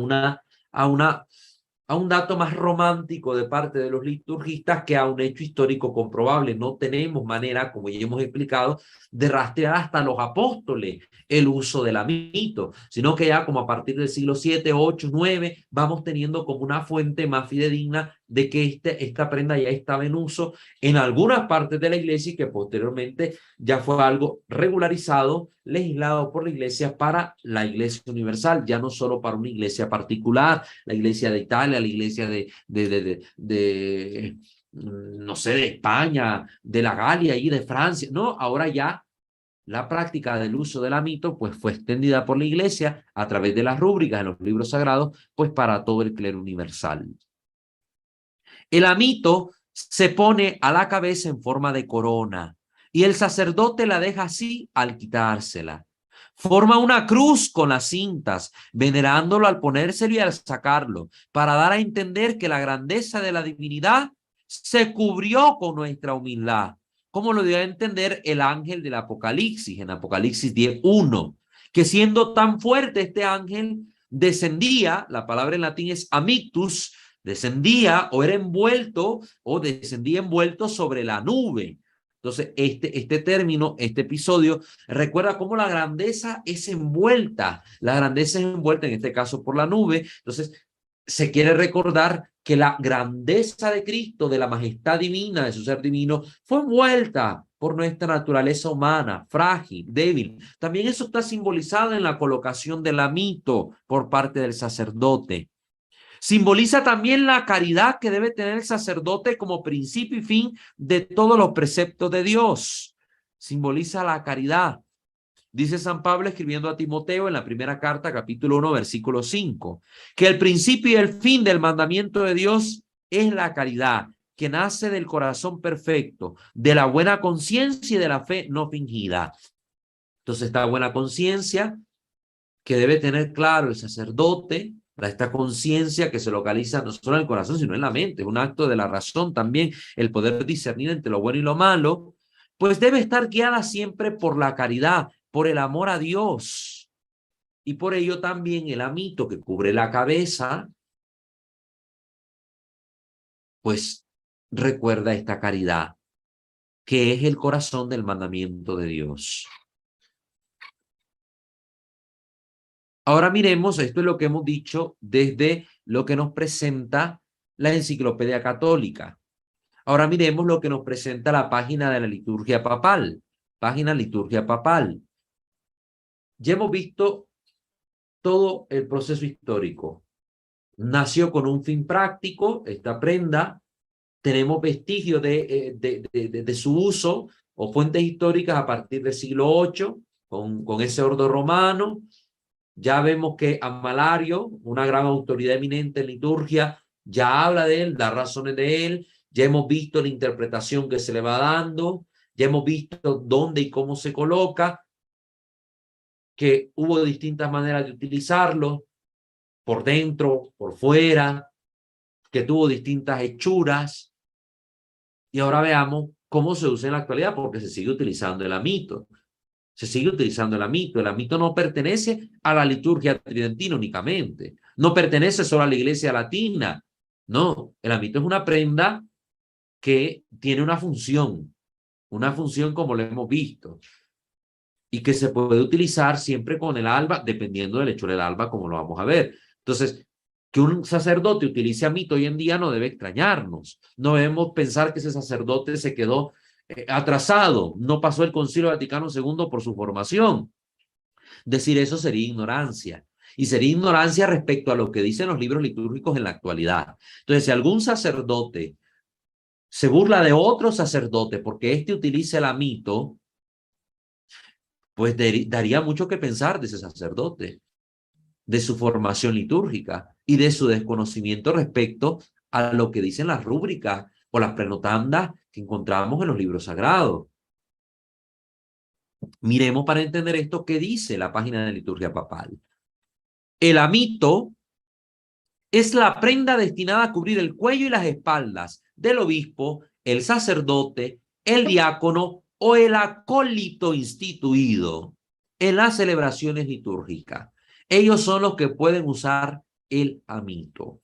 un dato más romántico de parte de los liturgistas que a un hecho histórico comprobable. No tenemos manera, como ya hemos explicado, de rastrear hasta los apóstoles el uso del amito, sino que ya como a partir del siglo 7, 8, 9, vamos teniendo como una fuente más fidedigna de que esta prenda ya estaba en uso en algunas partes de la iglesia y que posteriormente ya fue algo regularizado, legislado por la iglesia para la iglesia universal, ya no solo para una iglesia particular, la iglesia de Italia, la iglesia no sé, de España, de la Galia y de Francia. No, ahora ya la práctica del uso del amito pues fue extendida por la iglesia a través de las rúbricas en los libros sagrados, pues para todo el clero universal. El amito se pone a la cabeza en forma de corona y el sacerdote la deja así al quitársela. Forma una cruz con las cintas, venerándolo al ponérselo y al sacarlo, para dar a entender que la grandeza de la divinidad se cubrió con nuestra humildad, como lo dio a entender el ángel del Apocalipsis, en Apocalipsis 10:1, que siendo tan fuerte este ángel, descendía, la palabra en latín es amictus, descendía o era envuelto o descendía envuelto sobre la nube. Entonces, este término, este episodio, recuerda cómo la grandeza es envuelta en este caso por la nube. Entonces, se quiere recordar que la grandeza de Cristo, de la majestad divina, de su ser divino, fue envuelta por nuestra naturaleza humana, frágil, débil. También eso está simbolizado en la colocación del amito por parte del sacerdote. Simboliza también la caridad que debe tener el sacerdote como principio y fin de todos los preceptos de Dios. Simboliza la caridad. Dice San Pablo escribiendo a Timoteo en la primera carta, capítulo 1, versículo 5, que el principio y el fin del mandamiento de Dios es la caridad, que nace del corazón perfecto, de la buena conciencia y de la fe no fingida. Entonces, esta buena conciencia que debe tener claro el sacerdote, esta conciencia que se localiza no solo en el corazón, sino en la mente, es un acto de la razón también, el poder discernir entre lo bueno y lo malo, pues debe estar guiada siempre por la caridad, por el amor a Dios. Y por ello también el amito que cubre la cabeza, pues recuerda esta caridad, que es el corazón del mandamiento de Dios. Ahora miremos, esto es lo que hemos dicho desde lo que nos presenta la Enciclopedia Católica. Ahora miremos lo que nos presenta la página de la liturgia papal. Página liturgia papal. Ya hemos visto todo el proceso histórico. Nació con un fin práctico, esta prenda. Tenemos vestigios de su uso o fuentes históricas a partir del siglo VIII, con ese ordo romano. Ya vemos que Amalario, una gran autoridad eminente en liturgia, ya habla de él, da razones de él. Ya hemos visto la interpretación que se le va dando. Ya hemos visto dónde y cómo se coloca, que hubo distintas maneras de utilizarlo, por dentro, por fuera, que tuvo distintas hechuras. Y ahora veamos cómo se usa en la actualidad, porque se sigue utilizando el amito. Se sigue utilizando el amito. El amito no pertenece a la liturgia tridentina únicamente. No pertenece solo a la iglesia latina. No, el amito es una prenda que tiene una función como lo hemos visto, y que se puede utilizar siempre con el alba, dependiendo del hecho del alba, como lo vamos a ver. Entonces, que un sacerdote utilice amito hoy en día no debe extrañarnos. No debemos pensar que ese sacerdote se quedó atrasado, no pasó el Concilio Vaticano II por su formación. Decir eso sería ignorancia. Y sería ignorancia respecto a lo que dicen los libros litúrgicos en la actualidad. Entonces, si algún sacerdote se burla de otro sacerdote porque éste utiliza el amito, pues daría mucho que pensar de ese sacerdote, de su formación litúrgica y de su desconocimiento respecto a lo que dicen las rúbricas o las prenotandas que encontramos en los libros sagrados. Miremos para entender esto qué dice la página de liturgia papal. El amito es la prenda destinada a cubrir el cuello y las espaldas del obispo, el sacerdote, el diácono o el acólito instituido en las celebraciones litúrgicas. Ellos son los que pueden usar el amito.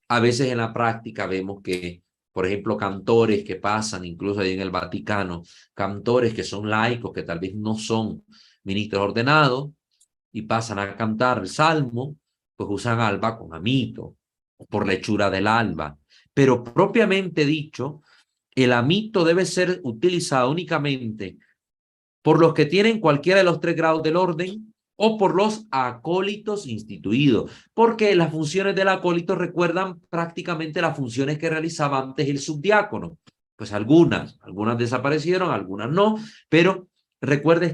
A veces en la práctica vemos que, por ejemplo, cantores que pasan, incluso ahí en el Vaticano, cantores que son laicos, que tal vez no son ministros ordenados, y pasan a cantar el salmo, pues usan alba con amito, por la hechura del alba. Pero propiamente dicho, el amito debe ser utilizado únicamente por los que tienen cualquiera de los 3 grados del orden o por los acólitos instituidos, porque las funciones del acólito recuerdan prácticamente las funciones que realizaba antes el subdiácono. Pues algunas desaparecieron, algunas no, pero recuerda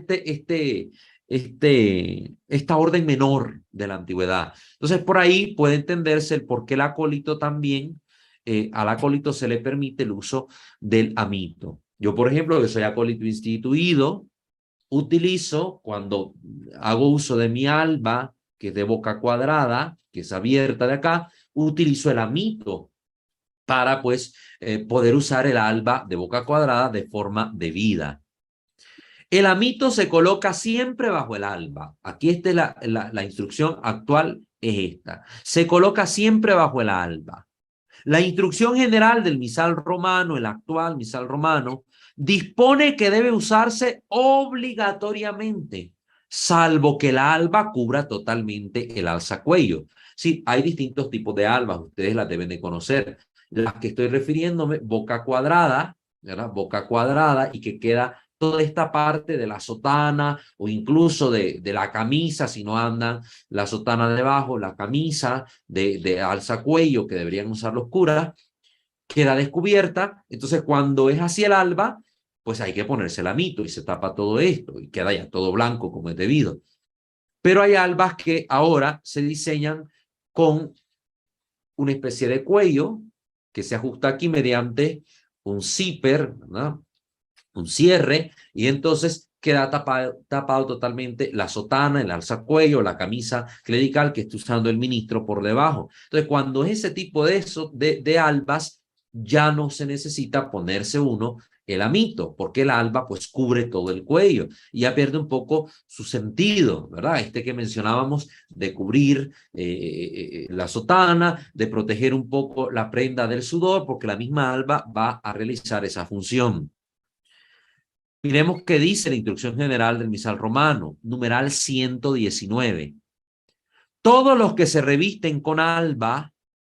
esta orden menor de la antigüedad. Entonces, por ahí puede entenderse el por qué el acólito también, al acólito se le permite el uso del amito. Yo, por ejemplo, que soy acólito instituido, utilizo, cuando hago uso de mi alba, que es de boca cuadrada, que es abierta de acá, utilizo el amito para, pues, poder usar el alba de boca cuadrada de forma debida. El amito se coloca siempre bajo el alba. Aquí está la instrucción actual, es esta. Se coloca siempre bajo el alba. La instrucción general del misal romano, el actual misal romano, dispone que debe usarse obligatoriamente, salvo que la alba cubra totalmente el alzacuello. Sí, hay distintos tipos de albas, ustedes las deben de conocer. Las que estoy refiriéndome, boca cuadrada, ¿verdad? Boca cuadrada, y que queda toda esta parte de la sotana o incluso de la camisa, si no andan la sotana debajo, la camisa de alzacuello que deberían usar los curas, queda descubierta. Entonces, cuando es hacia el alba, pues hay que ponerse el amito y se tapa todo esto y queda ya todo blanco como es debido. Pero hay albas que ahora se diseñan con una especie de cuello que se ajusta aquí mediante un zipper, ¿verdad? Un cierre, y entonces queda tapado totalmente la sotana, el alzacuello, la camisa clerical que está usando el ministro por debajo. Entonces, cuando es ese tipo de albas, ya no se necesita ponerse uno el amito, porque el alba pues cubre todo el cuello y ya pierde un poco su sentido, ¿verdad? Este que mencionábamos de cubrir la sotana, de proteger un poco la prenda del sudor, porque la misma alba va a realizar esa función. Miremos qué dice la instrucción general del misal romano, numeral 119. Todos los que se revisten con alba,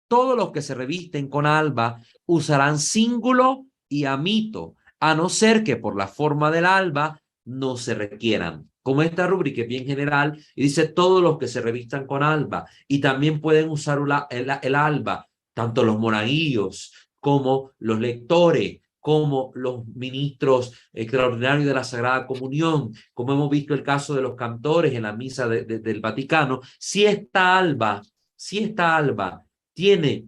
todos los que se revisten con alba usarán cíngulo y amito, a no ser que por la forma del alba no se requieran. Como esta rúbrica es bien general y dice todos los que se revistan con alba y también pueden usar el alba, tanto los monaguillos como los lectores, como los ministros extraordinarios de la Sagrada Comunión, como hemos visto el caso de los cantores en la misa del Vaticano. Si esta alba tiene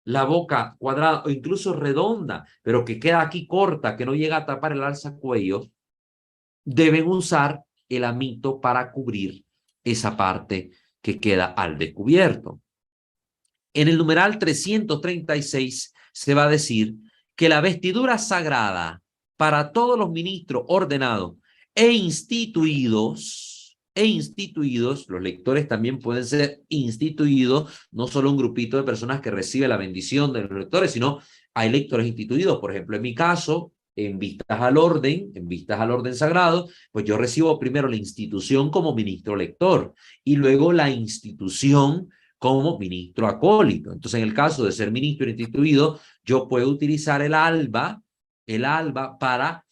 la boca cuadrada o incluso redonda, pero que queda aquí corta, que no llega a tapar el alzacuello, deben usar el amito para cubrir esa parte que queda al descubierto. En el numeral 336 se va a decir que la vestidura sagrada para todos los ministros ordenados e instituidos, los lectores también pueden ser instituidos, no solo un grupito de personas que recibe la bendición de los lectores, sino hay lectores instituidos. Por ejemplo, en mi caso, en vistas al orden sagrado, pues yo recibo primero la institución como ministro lector y luego la institución como ministro acólito. Entonces, en el caso de ser ministro instituido, yo puedo utilizar el alba para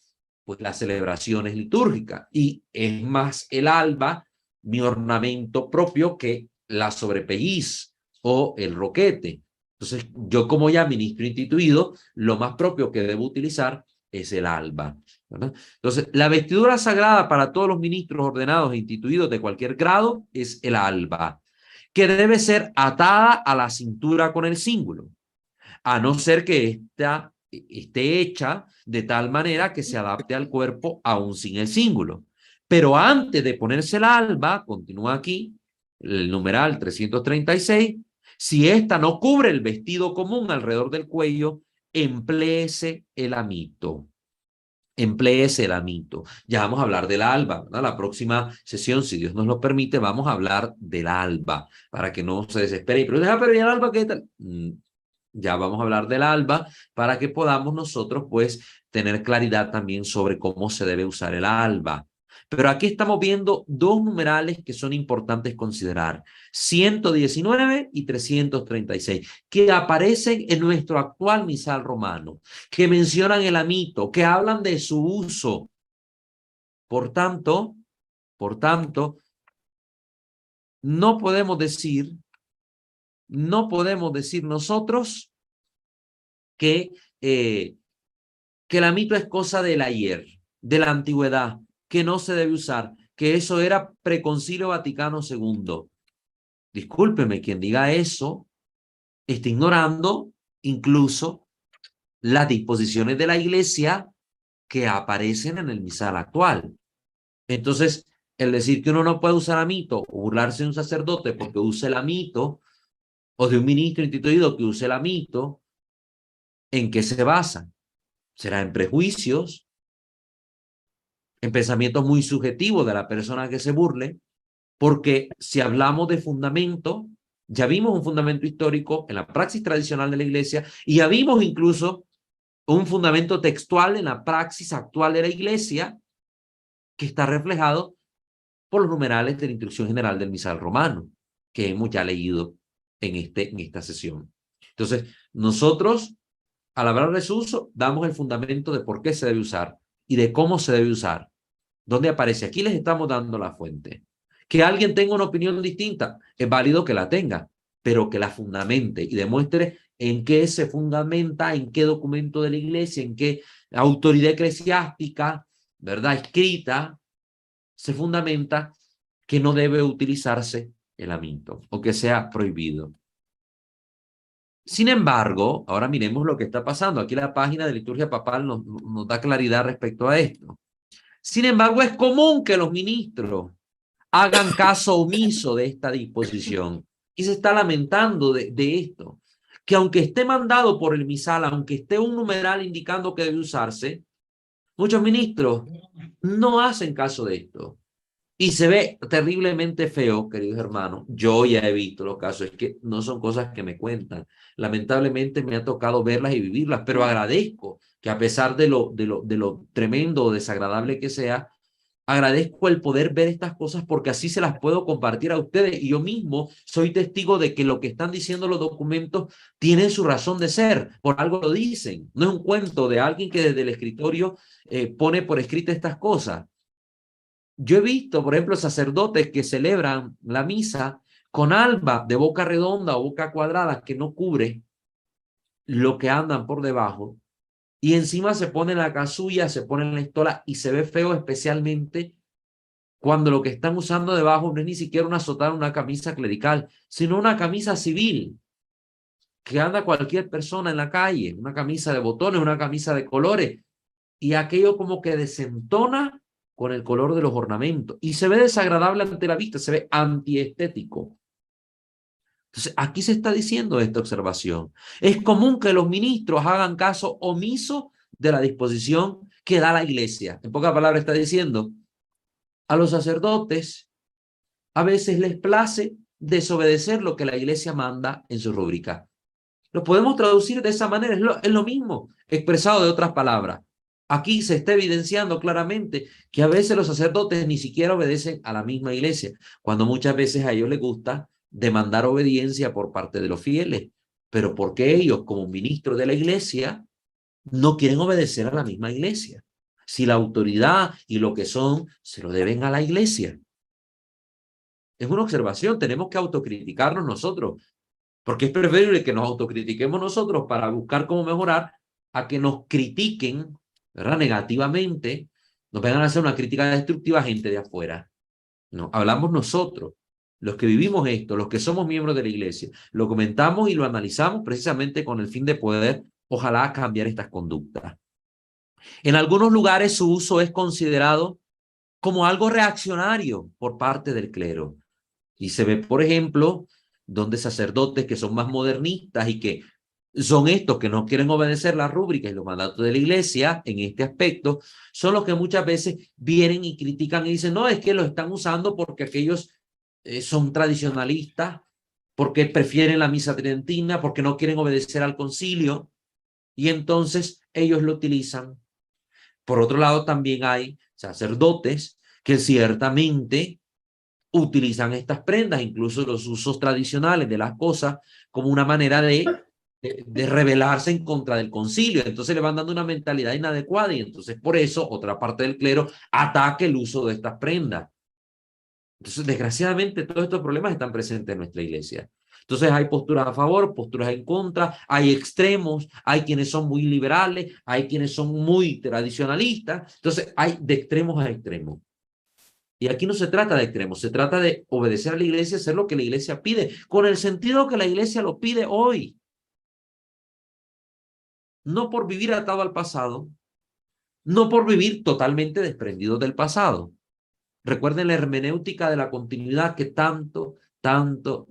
pues, las celebraciones litúrgicas. Y es más el alba mi ornamento propio que la sobrepelliz o el roquete. Entonces, yo como ya ministro instituido, lo más propio que debo utilizar es el alba, ¿verdad? Entonces, la vestidura sagrada para todos los ministros ordenados e instituidos de cualquier grado es el alba, que debe ser atada a la cintura con el cíngulo, a no ser que ésta esté hecha de tal manera que se adapte al cuerpo aún sin el cíngulo. Pero antes de ponerse el alba, continúa aquí, el numeral 336, si ésta no cubre el vestido común alrededor del cuello, empléese el amito. Empléese el amito. Ya vamos a hablar del alba, ¿verdad? La próxima sesión, si Dios nos lo permite, vamos a hablar del alba, para que no se desespere. Pero ¿y el alba qué tal? Ya vamos a hablar del alba para que podamos nosotros, pues, tener claridad también sobre cómo se debe usar el alba. Pero aquí estamos viendo dos numerales que son importantes considerar, 119 y 336, que aparecen en nuestro actual misal romano, que mencionan el amito, que hablan de su uso. Por tanto, no podemos decir nosotros que el amito es cosa del ayer, de la antigüedad, que no se debe usar, que eso era preconcilio Vaticano II. Discúlpeme, quien diga eso está ignorando incluso las disposiciones de la Iglesia que aparecen en el misal actual. Entonces, el decir que uno no puede usar amito o burlarse de un sacerdote porque use el amito, o de un ministro instituido que use el amito, ¿en qué se basa? ¿Será en prejuicios? ¿En pensamientos muy subjetivos de la persona que se burle? Porque si hablamos de fundamento, ya vimos un fundamento histórico en la praxis tradicional de la Iglesia y ya vimos incluso un fundamento textual en la praxis actual de la Iglesia que está reflejado por los numerales de la Instrucción General del Misal Romano, que hemos ya leído en esta sesión. Entonces, nosotros, al hablar de su uso, damos el fundamento de por qué se debe usar y de cómo se debe usar. ¿Dónde aparece? Aquí les estamos dando la fuente. Que alguien tenga una opinión distinta, es válido que la tenga, pero que la fundamente y demuestre en qué se fundamenta, en qué documento de la Iglesia, en qué autoridad eclesiástica, ¿verdad? Escrita, se fundamenta que no debe utilizarse el amito o que sea prohibido. Sin embargo, ahora miremos lo que está pasando. Aquí la página de liturgia papal nos da claridad respecto a esto. Sin embargo, es común que los ministros hagan caso omiso de esta disposición. Y se está lamentando de esto, que aunque esté mandado por el misal, aunque esté un numeral indicando que debe usarse, muchos ministros no hacen caso de esto. Y se ve terriblemente feo, queridos hermanos. Yo ya he visto los casos, es que no son cosas que me cuentan. Lamentablemente me ha tocado verlas y vivirlas, pero agradezco que a pesar de lo tremendo o desagradable que sea, agradezco el poder ver estas cosas porque así se las puedo compartir a ustedes. Y yo mismo soy testigo de que lo que están diciendo los documentos tienen su razón de ser, por algo lo dicen. No es un cuento de alguien que desde el escritorio pone por escrito estas cosas. Yo he visto, por ejemplo, sacerdotes que celebran la misa con alba de boca redonda o boca cuadrada que no cubre lo que andan por debajo, y encima se pone la casulla, se pone la estola y se ve feo, especialmente cuando lo que están usando debajo no es ni siquiera una sotana, una camisa clerical, sino una camisa civil que anda cualquier persona en la calle, una camisa de botones, una camisa de colores, y aquello como que desentona con el color de los ornamentos y se ve desagradable ante la vista, se ve antiestético. Entonces, aquí se está diciendo esta observación. Es común que los ministros hagan caso omiso de la disposición que da la iglesia. En pocas palabras está diciendo, a los sacerdotes a veces les place desobedecer lo que la iglesia manda en su rúbrica. Lo podemos traducir de esa manera, es lo mismo, expresado de otras palabras. Aquí se está evidenciando claramente que a veces los sacerdotes ni siquiera obedecen a la misma iglesia, cuando muchas veces a ellos les gusta demandar obediencia por parte de los fieles, pero porque ellos, como ministros de la iglesia, no quieren obedecer a la misma iglesia. Si la autoridad y lo que son se lo deben a la iglesia. Es una observación, tenemos que autocriticarnos nosotros, porque es preferible que nos autocritiquemos nosotros para buscar cómo mejorar a que nos critiquen, ¿verdad? Negativamente, nos vengan a hacer una crítica destructiva a gente de afuera. No, hablamos nosotros, los que vivimos esto, los que somos miembros de la iglesia, lo comentamos y lo analizamos precisamente con el fin de poder, ojalá, cambiar estas conductas. En algunos lugares su uso es considerado como algo reaccionario por parte del clero. Y se ve, por ejemplo, donde sacerdotes que son más modernistas y que son estos que no quieren obedecer las rúbricas y los mandatos de la iglesia en este aspecto, son los que muchas veces vienen y critican y dicen, no, es que lo están usando porque aquellos son tradicionalistas, porque prefieren la misa tridentina, porque no quieren obedecer al concilio, y entonces ellos lo utilizan. Por otro lado, también hay sacerdotes que ciertamente utilizan estas prendas, incluso los usos tradicionales de las cosas, como una manera de rebelarse en contra del concilio. Entonces le van dando una mentalidad inadecuada y entonces por eso otra parte del clero ataca el uso de estas prendas. Entonces, desgraciadamente, todos estos problemas están presentes en nuestra iglesia. Entonces hay posturas a favor, posturas en contra, hay extremos, hay quienes son muy liberales, hay quienes son muy tradicionalistas. Entonces hay de extremos a extremos. Y aquí no se trata de extremos, se trata de obedecer a la iglesia, hacer lo que la iglesia pide, con el sentido que la iglesia lo pide hoy. No por vivir atado al pasado, no por vivir totalmente desprendido del pasado. Recuerden la hermenéutica de la continuidad que tanto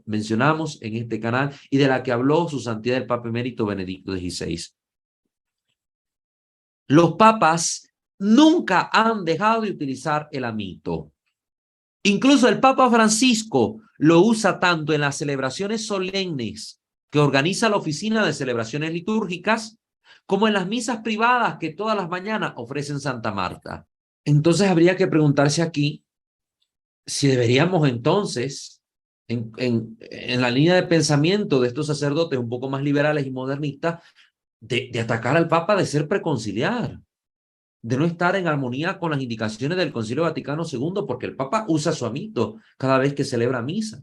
mencionamos en este canal y de la que habló su santidad el Papa Emérito Benedicto XVI. Los papas nunca han dejado de utilizar el amito. Incluso el Papa Francisco lo usa tanto en las celebraciones solemnes que organiza la Oficina de Celebraciones Litúrgicas, como en las misas privadas que todas las mañanas ofrecen Santa Marta. Entonces habría que preguntarse aquí si deberíamos entonces, en la línea de pensamiento de estos sacerdotes un poco más liberales y modernistas, de atacar al Papa, de ser preconciliar, de no estar en armonía con las indicaciones del Concilio Vaticano II, porque el Papa usa su amito cada vez que celebra misa.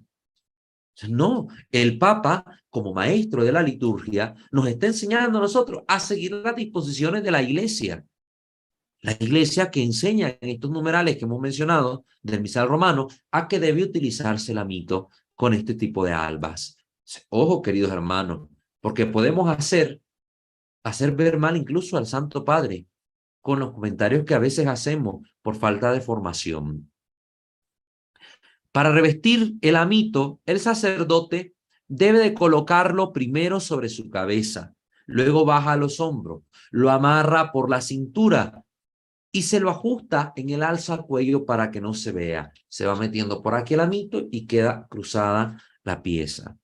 No, el Papa, como maestro de la liturgia, nos está enseñando a nosotros a seguir las disposiciones de la Iglesia. La Iglesia que enseña en estos numerales que hemos mencionado del misal romano a que debe utilizarse el amito con este tipo de albas. Ojo, queridos hermanos, porque podemos hacer ver mal incluso al Santo Padre con los comentarios que a veces hacemos por falta de formación. Para revestir el amito, el sacerdote debe de colocarlo primero sobre su cabeza, luego baja a los hombros, lo amarra por la cintura y se lo ajusta en el alza al cuello para que no se vea. Se va metiendo por aquí el amito y queda cruzada la pieza.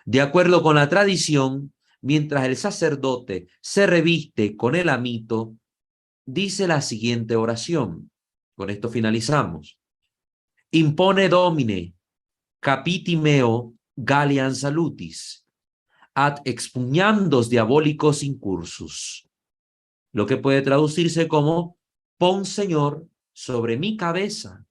De acuerdo con la tradición, mientras el sacerdote se reviste con el amito, dice la siguiente oración. Con esto finalizamos. Impone Domine, capiti meo, Galliam salutis, ad expugnandos diabólicos incursus. Lo que puede traducirse como, pon Señor sobre mi cabeza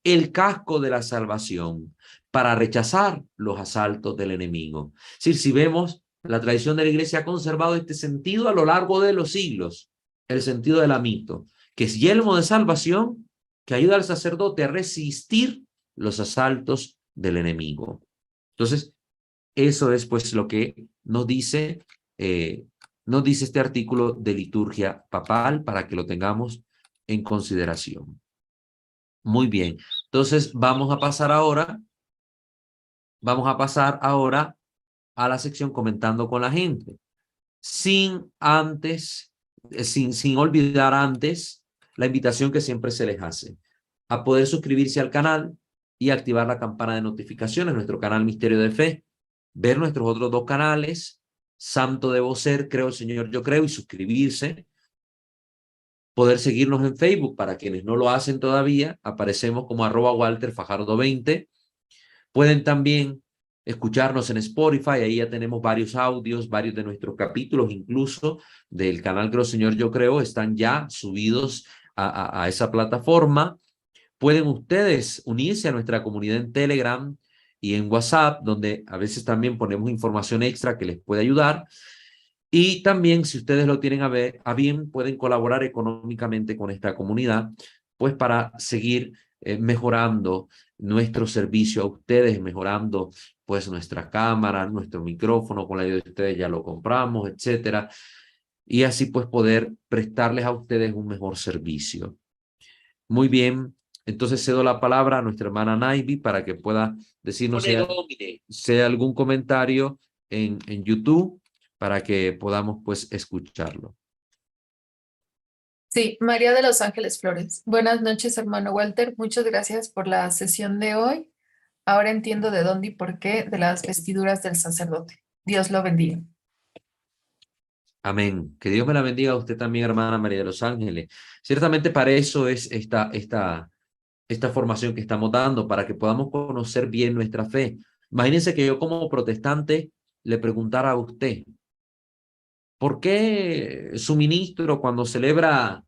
el casco de la salvación para rechazar los asaltos del enemigo. Es decir, si vemos, la tradición de la iglesia ha conservado este sentido a lo largo de los siglos, el sentido del amito, que es yelmo de salvación que ayuda al sacerdote a resistir los asaltos del enemigo. Entonces, eso es pues lo que nos dice este artículo de liturgia papal para que lo tengamos en consideración. Muy bien. Entonces, vamos a pasar ahora a la sección comentando con la gente, sin olvidar antes la invitación que siempre se les hace, a poder suscribirse al canal y activar la campana de notificaciones, nuestro canal Misterio de Fe, ver nuestros otros dos canales, Santo Debo Ser, Creo Señor Yo Creo, y suscribirse. Poder seguirnos en Facebook, para quienes no lo hacen todavía, aparecemos como @WalterFajardo20. Pueden también escucharnos en Spotify, ahí ya tenemos varios audios, varios de nuestros capítulos, incluso del canal Creo Señor Yo Creo, están ya subidos a esa plataforma. Pueden ustedes unirse a nuestra comunidad en Telegram y en WhatsApp, donde a veces también ponemos información extra que les puede ayudar. Y también, si ustedes lo tienen a bien, pueden colaborar económicamente con esta comunidad, pues para seguir mejorando nuestro servicio a ustedes, mejorando pues nuestra cámara, nuestro micrófono, con la ayuda de ustedes ya lo compramos, etcétera. Y así pues poder prestarles a ustedes un mejor servicio. Muy bien, entonces cedo la palabra a nuestra hermana Naivi para que pueda decirnos si hay algún comentario en YouTube, para que podamos pues escucharlo. Sí, María de Los Ángeles Flores. Buenas noches, hermano Walter. Muchas gracias por la sesión de hoy. Ahora entiendo de dónde y por qué de las vestiduras del sacerdote. Dios lo bendiga. Amén. Que Dios me la bendiga a usted también, hermana María de Los Ángeles. Ciertamente para eso es esta formación que estamos dando, para que podamos conocer bien nuestra fe. Imagínense que yo como protestante le preguntara a usted, ¿por qué su ministro, cuando celebra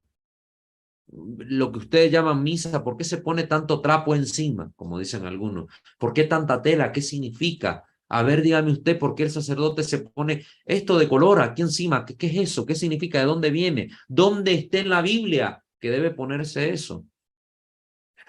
lo que ustedes llaman misa, por qué se pone tanto trapo encima, como dicen algunos? ¿Por qué tanta tela? ¿Qué significa? A ver, dígame usted, ¿por qué el sacerdote se pone esto de color aquí encima? ¿Qué es eso? ¿Qué significa? ¿De dónde viene? ¿Dónde está en la Biblia que debe ponerse eso?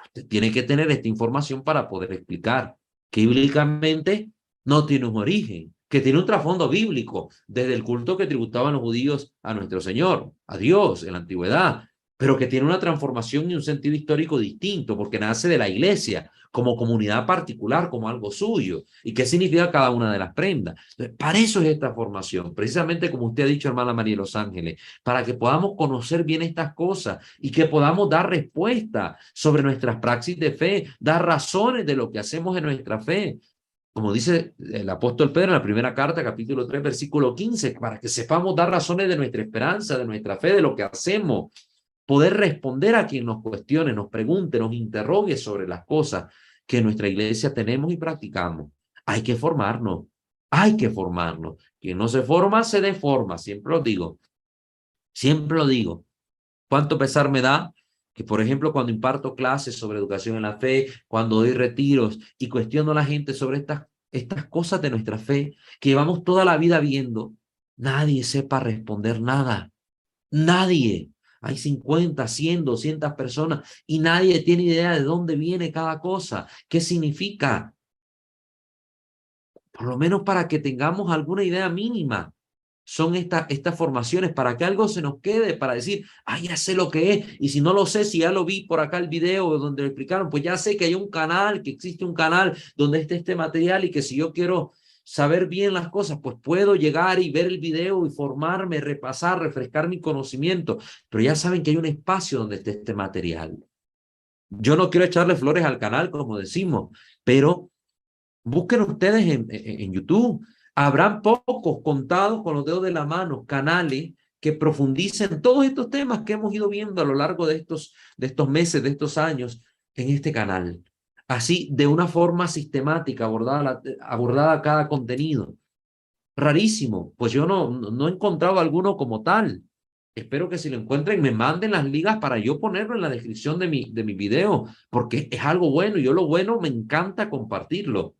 Usted tiene que tener esta información para poder explicar que bíblicamente no tiene un origen, que tiene un trasfondo bíblico, desde el culto que tributaban los judíos a nuestro Señor, a Dios en la antigüedad, pero que tiene una transformación y un sentido histórico distinto, porque nace de la iglesia como comunidad particular, como algo suyo. ¿Y qué significa cada una de las prendas? Entonces, para eso es esta formación, precisamente como usted ha dicho, hermana María de Los Ángeles, para que podamos conocer bien estas cosas y que podamos dar respuesta sobre nuestras praxis de fe, dar razones de lo que hacemos en nuestra fe. Como dice el apóstol Pedro en la primera carta, capítulo 3, versículo 15, para que sepamos dar razones de nuestra esperanza, de nuestra fe, de lo que hacemos. Poder responder a quien nos cuestione, nos pregunte, nos interrogue sobre las cosas que en nuestra iglesia tenemos y practicamos. Hay que formarnos, hay que formarnos. Quien no se forma, se deforma, siempre lo digo. Siempre lo digo. ¿Cuánto pesar me da que, por ejemplo, cuando imparto clases sobre educación en la fe, cuando doy retiros y cuestiono a la gente sobre estas cosas de nuestra fe, que llevamos toda la vida viendo, nadie sepa responder nada? Nadie. Hay 50, 100, 200 personas y nadie tiene idea de dónde viene cada cosa, qué significa. por lo menos para que tengamos alguna idea mínima. Son estas formaciones para que algo se nos quede, para decir, ah, ya sé lo que es, y si no lo sé, si ya lo vi por acá el video donde lo explicaron, pues ya sé que hay un canal, que existe un canal donde está este material y que si yo quiero saber bien las cosas, pues puedo llegar y ver el video y formarme, repasar, refrescar mi conocimiento, pero ya saben que hay un espacio donde está este material. Yo no quiero echarle flores al canal, como decimos, pero busquen ustedes en YouTube. Habrán pocos, contados con los dedos de la mano, canales que profundicen todos estos temas que hemos ido viendo a lo largo de estos meses, de estos años en este canal. Así, de una forma sistemática, abordada cada contenido. Rarísimo, pues yo no he encontrado alguno como tal. Espero que si lo encuentren me manden las ligas para yo ponerlo en la descripción de mi video, porque es algo bueno y yo lo bueno me encanta compartirlo.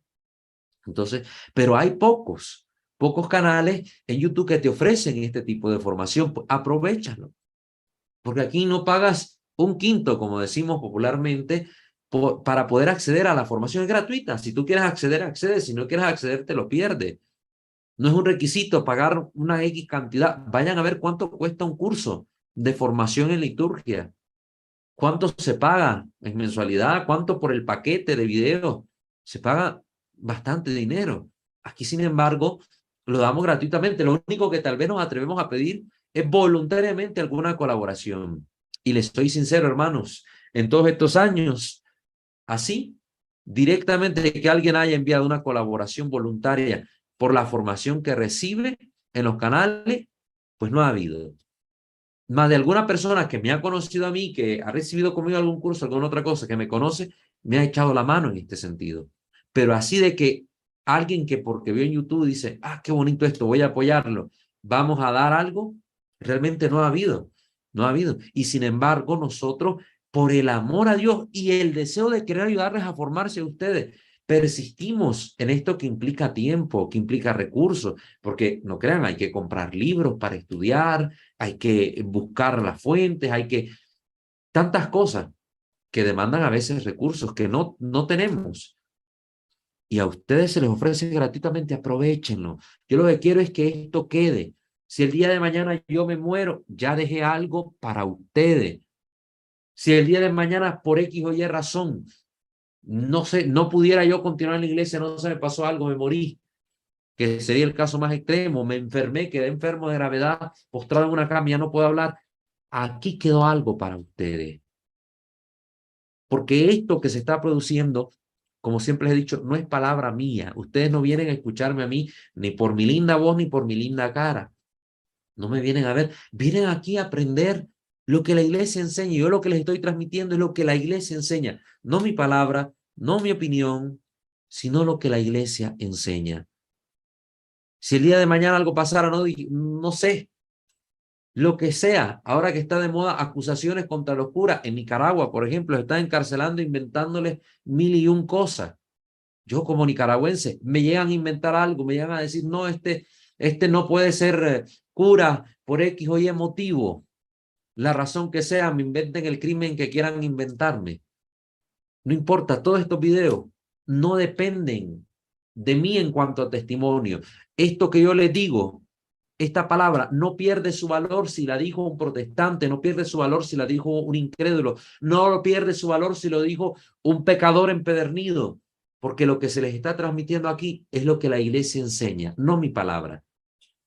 Entonces, pero hay pocos canales en YouTube que te ofrecen este tipo de formación. Pues, aprovéchalo, porque aquí no pagas un quinto, como decimos popularmente, para poder acceder a la formación. Es gratuita. Si tú quieres acceder, accede. Si no quieres acceder, te lo pierdes. No es un requisito pagar una X cantidad. Vayan a ver cuánto cuesta un curso de formación en liturgia. ¿Cuánto se paga en mensualidad? ¿Cuánto por el paquete de video? Se paga bastante dinero. Aquí, sin embargo, lo damos gratuitamente. Lo único que tal vez nos atrevemos a pedir es voluntariamente alguna colaboración. Y les estoy sincero, hermanos, en todos estos años, así, directamente que alguien haya enviado una colaboración voluntaria por la formación que recibe en los canales, pues no ha habido. Más de alguna persona que me ha conocido a mí, que ha recibido conmigo algún curso, alguna otra cosa, que me conoce, me ha echado la mano en este sentido. Pero así de que alguien que porque vio en YouTube dice, ah, qué bonito esto, voy a apoyarlo, vamos a dar algo, realmente no ha habido, no ha habido. Y sin embargo, nosotros, por el amor a Dios y el deseo de querer ayudarles a formarse a ustedes, persistimos en esto que implica tiempo, que implica recursos, porque no crean, hay que comprar libros para estudiar, hay que buscar las fuentes, hay que tantas cosas que demandan a veces recursos que no tenemos. Y a ustedes se les ofrece gratuitamente, aprovechenlo. Yo lo que quiero es que esto quede. Si el día de mañana yo me muero, ya dejé algo para ustedes. Si el día de mañana por X o Y razón, no sé, no pudiera yo continuar en la iglesia, no se me pasó algo, me morí, que sería el caso más extremo, me enfermé, quedé enfermo de gravedad, postrado en una cama, ya no puedo hablar. Aquí quedó algo para ustedes. Porque esto que se está produciendo, como siempre les he dicho, no es palabra mía. Ustedes no vienen a escucharme a mí ni por mi linda voz ni por mi linda cara. No me vienen a ver. Vienen aquí a aprender lo que la iglesia enseña. Yo lo que les estoy transmitiendo es lo que la iglesia enseña. No mi palabra, no mi opinión, sino lo que la iglesia enseña. Si el día de mañana algo pasara, no sé, lo que sea, ahora que está de moda acusaciones contra los curas, en Nicaragua, por ejemplo, están encarcelando, inventándoles mil y un cosas. Yo como nicaragüense, me llegan a inventar algo, me llegan a decir, no, este no puede ser cura por X o Y motivo. La razón que sea, me inventen el crimen que quieran inventarme. No importa, todos estos videos no dependen de mí en cuanto a testimonio. Esto que yo les digo, esta palabra no pierde su valor si la dijo un protestante, no pierde su valor si la dijo un incrédulo, no pierde su valor si lo dijo un pecador empedernido, porque lo que se les está transmitiendo aquí es lo que la iglesia enseña, no mi palabra.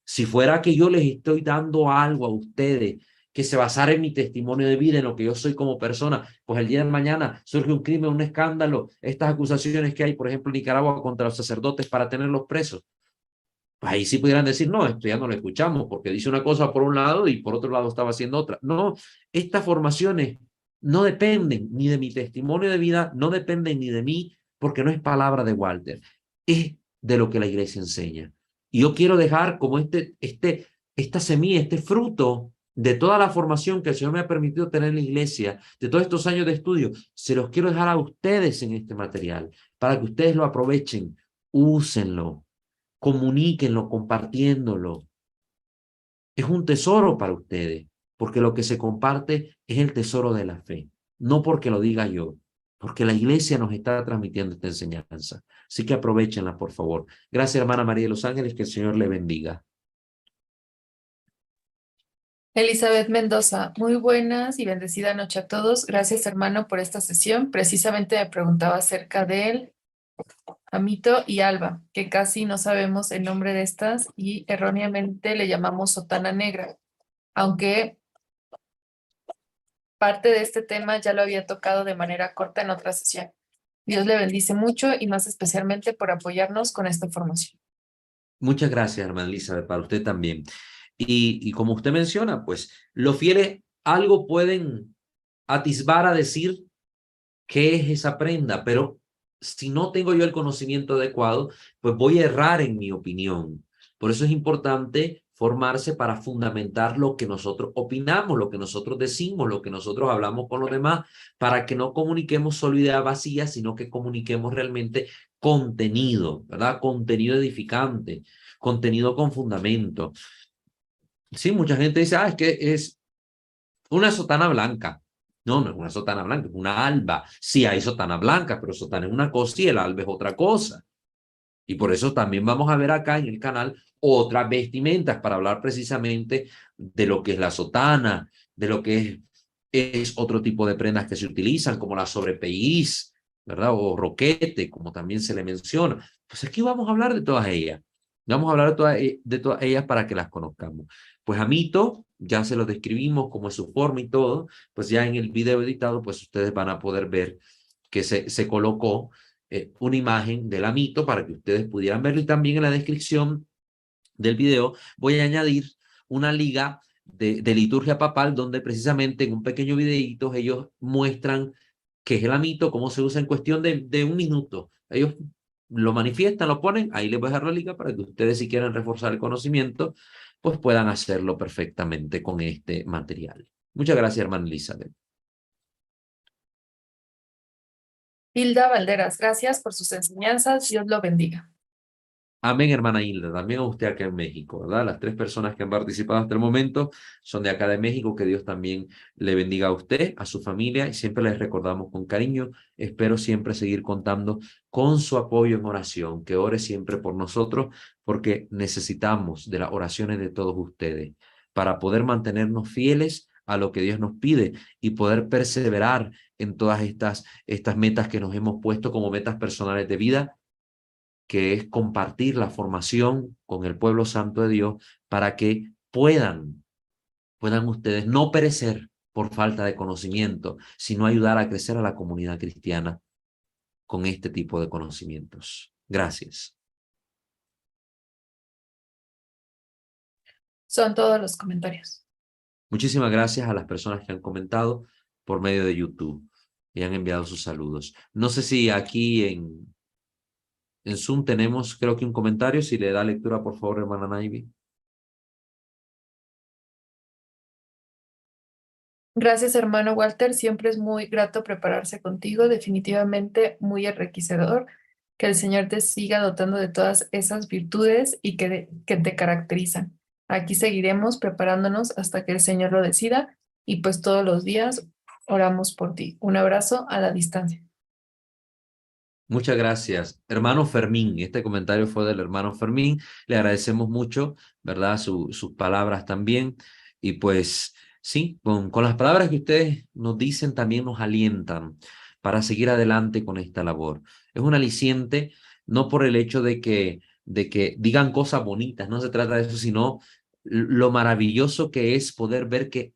Si fuera que yo les estoy dando algo a ustedes que se basara en mi testimonio de vida, en lo que yo soy como persona, pues el día de mañana surge un crimen, un escándalo, estas acusaciones que hay, por ejemplo, en Nicaragua contra los sacerdotes para tenerlos presos. Pues ahí sí pudieran decir, no, esto ya no lo escuchamos, porque dice una cosa por un lado y por otro lado estaba haciendo otra. No, estas formaciones no dependen ni de mi testimonio de vida, no dependen ni de mí, porque no es palabra de Walter, es de lo que la iglesia enseña. Y yo quiero dejar como esta semilla, este fruto de toda la formación que el Señor me ha permitido tener en la iglesia, de todos estos años de estudio, se los quiero dejar a ustedes en este material, para que ustedes lo aprovechen, úsenlo, comuníquenlo, compartiéndolo. Es un tesoro para ustedes, porque lo que se comparte es el tesoro de la fe, no porque lo diga yo, porque la iglesia nos está transmitiendo esta enseñanza. Así que aprovechenla, por favor. Gracias, hermana María de los Ángeles, que el Señor le bendiga. Elizabeth Mendoza, muy buenas y bendecida noche a todos. Gracias, hermano, por esta sesión. Precisamente me preguntaba acerca del Amito y Alba, que casi no sabemos el nombre de estas y erróneamente le llamamos sotana negra, aunque parte de este tema ya lo había tocado de manera corta en otra sesión. Dios le bendice mucho y más especialmente por apoyarnos con esta información. Muchas gracias, hermana Elizabeth, para usted también. Y como usted menciona, pues los fieles algo pueden atisbar a decir qué es esa prenda, pero si no tengo yo el conocimiento adecuado, pues voy a errar en mi opinión. Por eso es importante formarse para fundamentar lo que nosotros opinamos, lo que nosotros decimos, lo que nosotros hablamos con los demás, para que no comuniquemos solo ideas vacías, sino que comuniquemos realmente contenido, ¿verdad? Contenido edificante, contenido con fundamento. Sí, mucha gente dice, es que es una sotana blanca. No, no es una sotana blanca, es una alba. Sí hay sotana blanca, pero sotana es una cosa y el alba es otra cosa. Y por eso también vamos a ver acá en el canal otras vestimentas para hablar precisamente de lo que es la sotana, de lo que es otro tipo de prendas que se utilizan, como la sobrepeís, ¿verdad? O roquete, como también se le menciona. Pues aquí vamos a hablar de todas ellas. Vamos a hablar de todas ellas para que las conozcamos. Pues Amito, ya se lo describimos como es su forma y todo, pues ya en el video editado, pues ustedes van a poder ver que se colocó una imagen del Amito para que ustedes pudieran verlo, y también en la descripción del video voy a añadir una liga de liturgia papal donde precisamente en un pequeño videíto ellos muestran qué es el Amito, cómo se usa en cuestión de un minuto. Ellos lo manifiestan, lo ponen, ahí les voy a dejar la liga para que ustedes, si quieren reforzar el conocimiento, pues puedan hacerlo perfectamente con este material. Muchas gracias, hermana Elizabeth. Hilda Valderas, gracias por sus enseñanzas. Dios lo bendiga. Amén, hermana Hilda. También a usted acá en México, ¿verdad? Las 3 personas que han participado hasta el momento son de acá de México. Que Dios también le bendiga a usted, a su familia, y siempre les recordamos con cariño. Espero siempre seguir contando con su apoyo en oración, que ore siempre por nosotros, porque necesitamos de las oraciones de todos ustedes para poder mantenernos fieles a lo que Dios nos pide y poder perseverar en todas estas metas que nos hemos puesto como metas personales de vida, que es compartir la formación con el pueblo santo de Dios para que puedan ustedes no perecer por falta de conocimiento, sino ayudar a crecer a la comunidad cristiana con este tipo de conocimientos. Gracias. Son todos los comentarios. Muchísimas gracias a las personas que han comentado por medio de YouTube y han enviado sus saludos. No sé si aquí en Zoom tenemos, creo que un comentario. Si le da lectura, por favor, hermana Naivi. Gracias, hermano Walter. Siempre es muy grato prepararse contigo. Definitivamente muy enriquecedor. Que el Señor te siga dotando de todas esas virtudes y que te caracterizan. Aquí seguiremos preparándonos hasta que el Señor lo decida y pues todos los días oramos por ti. Un abrazo a la distancia. Muchas gracias. Hermano Fermín, este comentario fue del hermano Fermín. Le agradecemos mucho, ¿verdad? Sus palabras también. Y pues sí, con las palabras que ustedes nos dicen también nos alientan para seguir adelante con esta labor. Es un aliciente, no por el hecho de que digan cosas bonitas, no se trata de eso, sino lo maravilloso que es poder ver que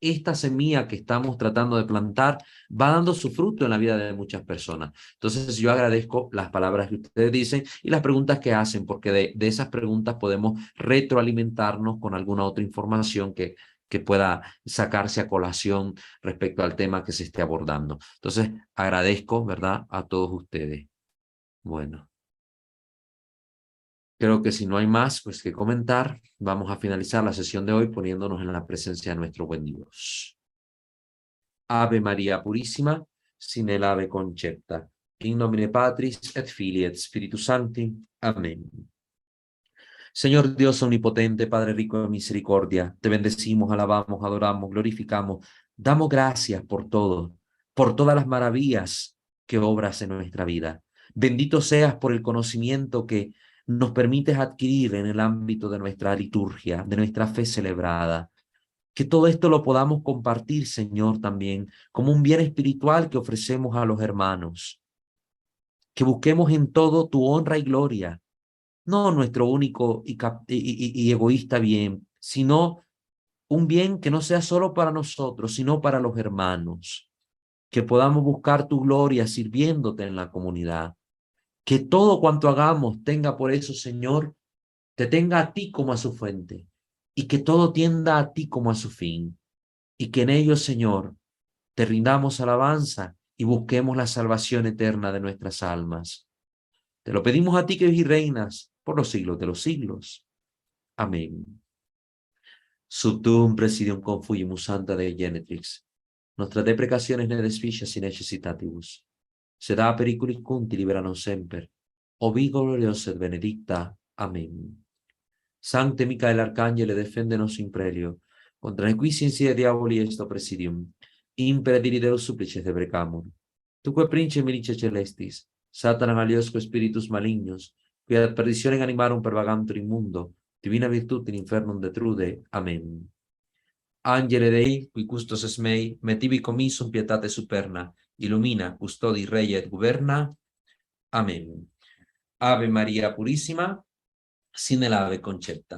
esta semilla que estamos tratando de plantar va dando su fruto en la vida de muchas personas. Entonces yo agradezco las palabras que ustedes dicen y las preguntas que hacen, porque de esas preguntas podemos retroalimentarnos con alguna otra información que pueda sacarse a colación respecto al tema que se esté abordando. Entonces agradezco, ¿verdad?, a todos ustedes. Bueno. Creo que si no hay más pues que comentar, vamos a finalizar la sesión de hoy poniéndonos en la presencia de nuestro buen Dios. Ave María Purísima, sin el ave concepta. In nomine Patris et Filii et Spiritus Sancti. Amén. Señor Dios omnipotente, Padre rico de misericordia, te bendecimos, alabamos, adoramos, glorificamos, damos gracias por todo, por todas las maravillas que obras en nuestra vida. Bendito seas por el conocimiento que nos permites adquirir en el ámbito de nuestra liturgia, de nuestra fe celebrada. Que todo esto lo podamos compartir, Señor, también como un bien espiritual que ofrecemos a los hermanos. Que busquemos en todo tu honra y gloria, no nuestro único y egoísta bien, sino un bien que no sea solo para nosotros, sino para los hermanos. Que podamos buscar tu gloria sirviéndote en la comunidad. Que todo cuanto hagamos tenga por eso, Señor, te tenga a ti como a su fuente, y que todo tienda a ti como a su fin, y que en ello, Señor, te rindamos alabanza y busquemos la salvación eterna de nuestras almas. Te lo pedimos a ti que vives y reinas por los siglos de los siglos. Amén. Subtum presidium confugimus santa Dei Genetrix, nostra deprecationes ne desficias in necessitatibus, sed a periculis cunti libera nos semper, obi gloriosa et benedicta. Amén. Sancte Micael Arcangele, defendenos in prelio, contra nequis insidia diaboli esto presidium, impere diri Deus supplices deprecamur. Tuque prince milice celestis, Satanas aliosque spiritus malignos, qui ad perditionem animarum pervagantur in mundo, divina virtut in infernum detrude. Amén. Angele Dei, qui custos es mei, metibi commissum pietate superna, illumina, custodi, rei et guberna. Amén. Ave María Purísima, sin el ave concepta.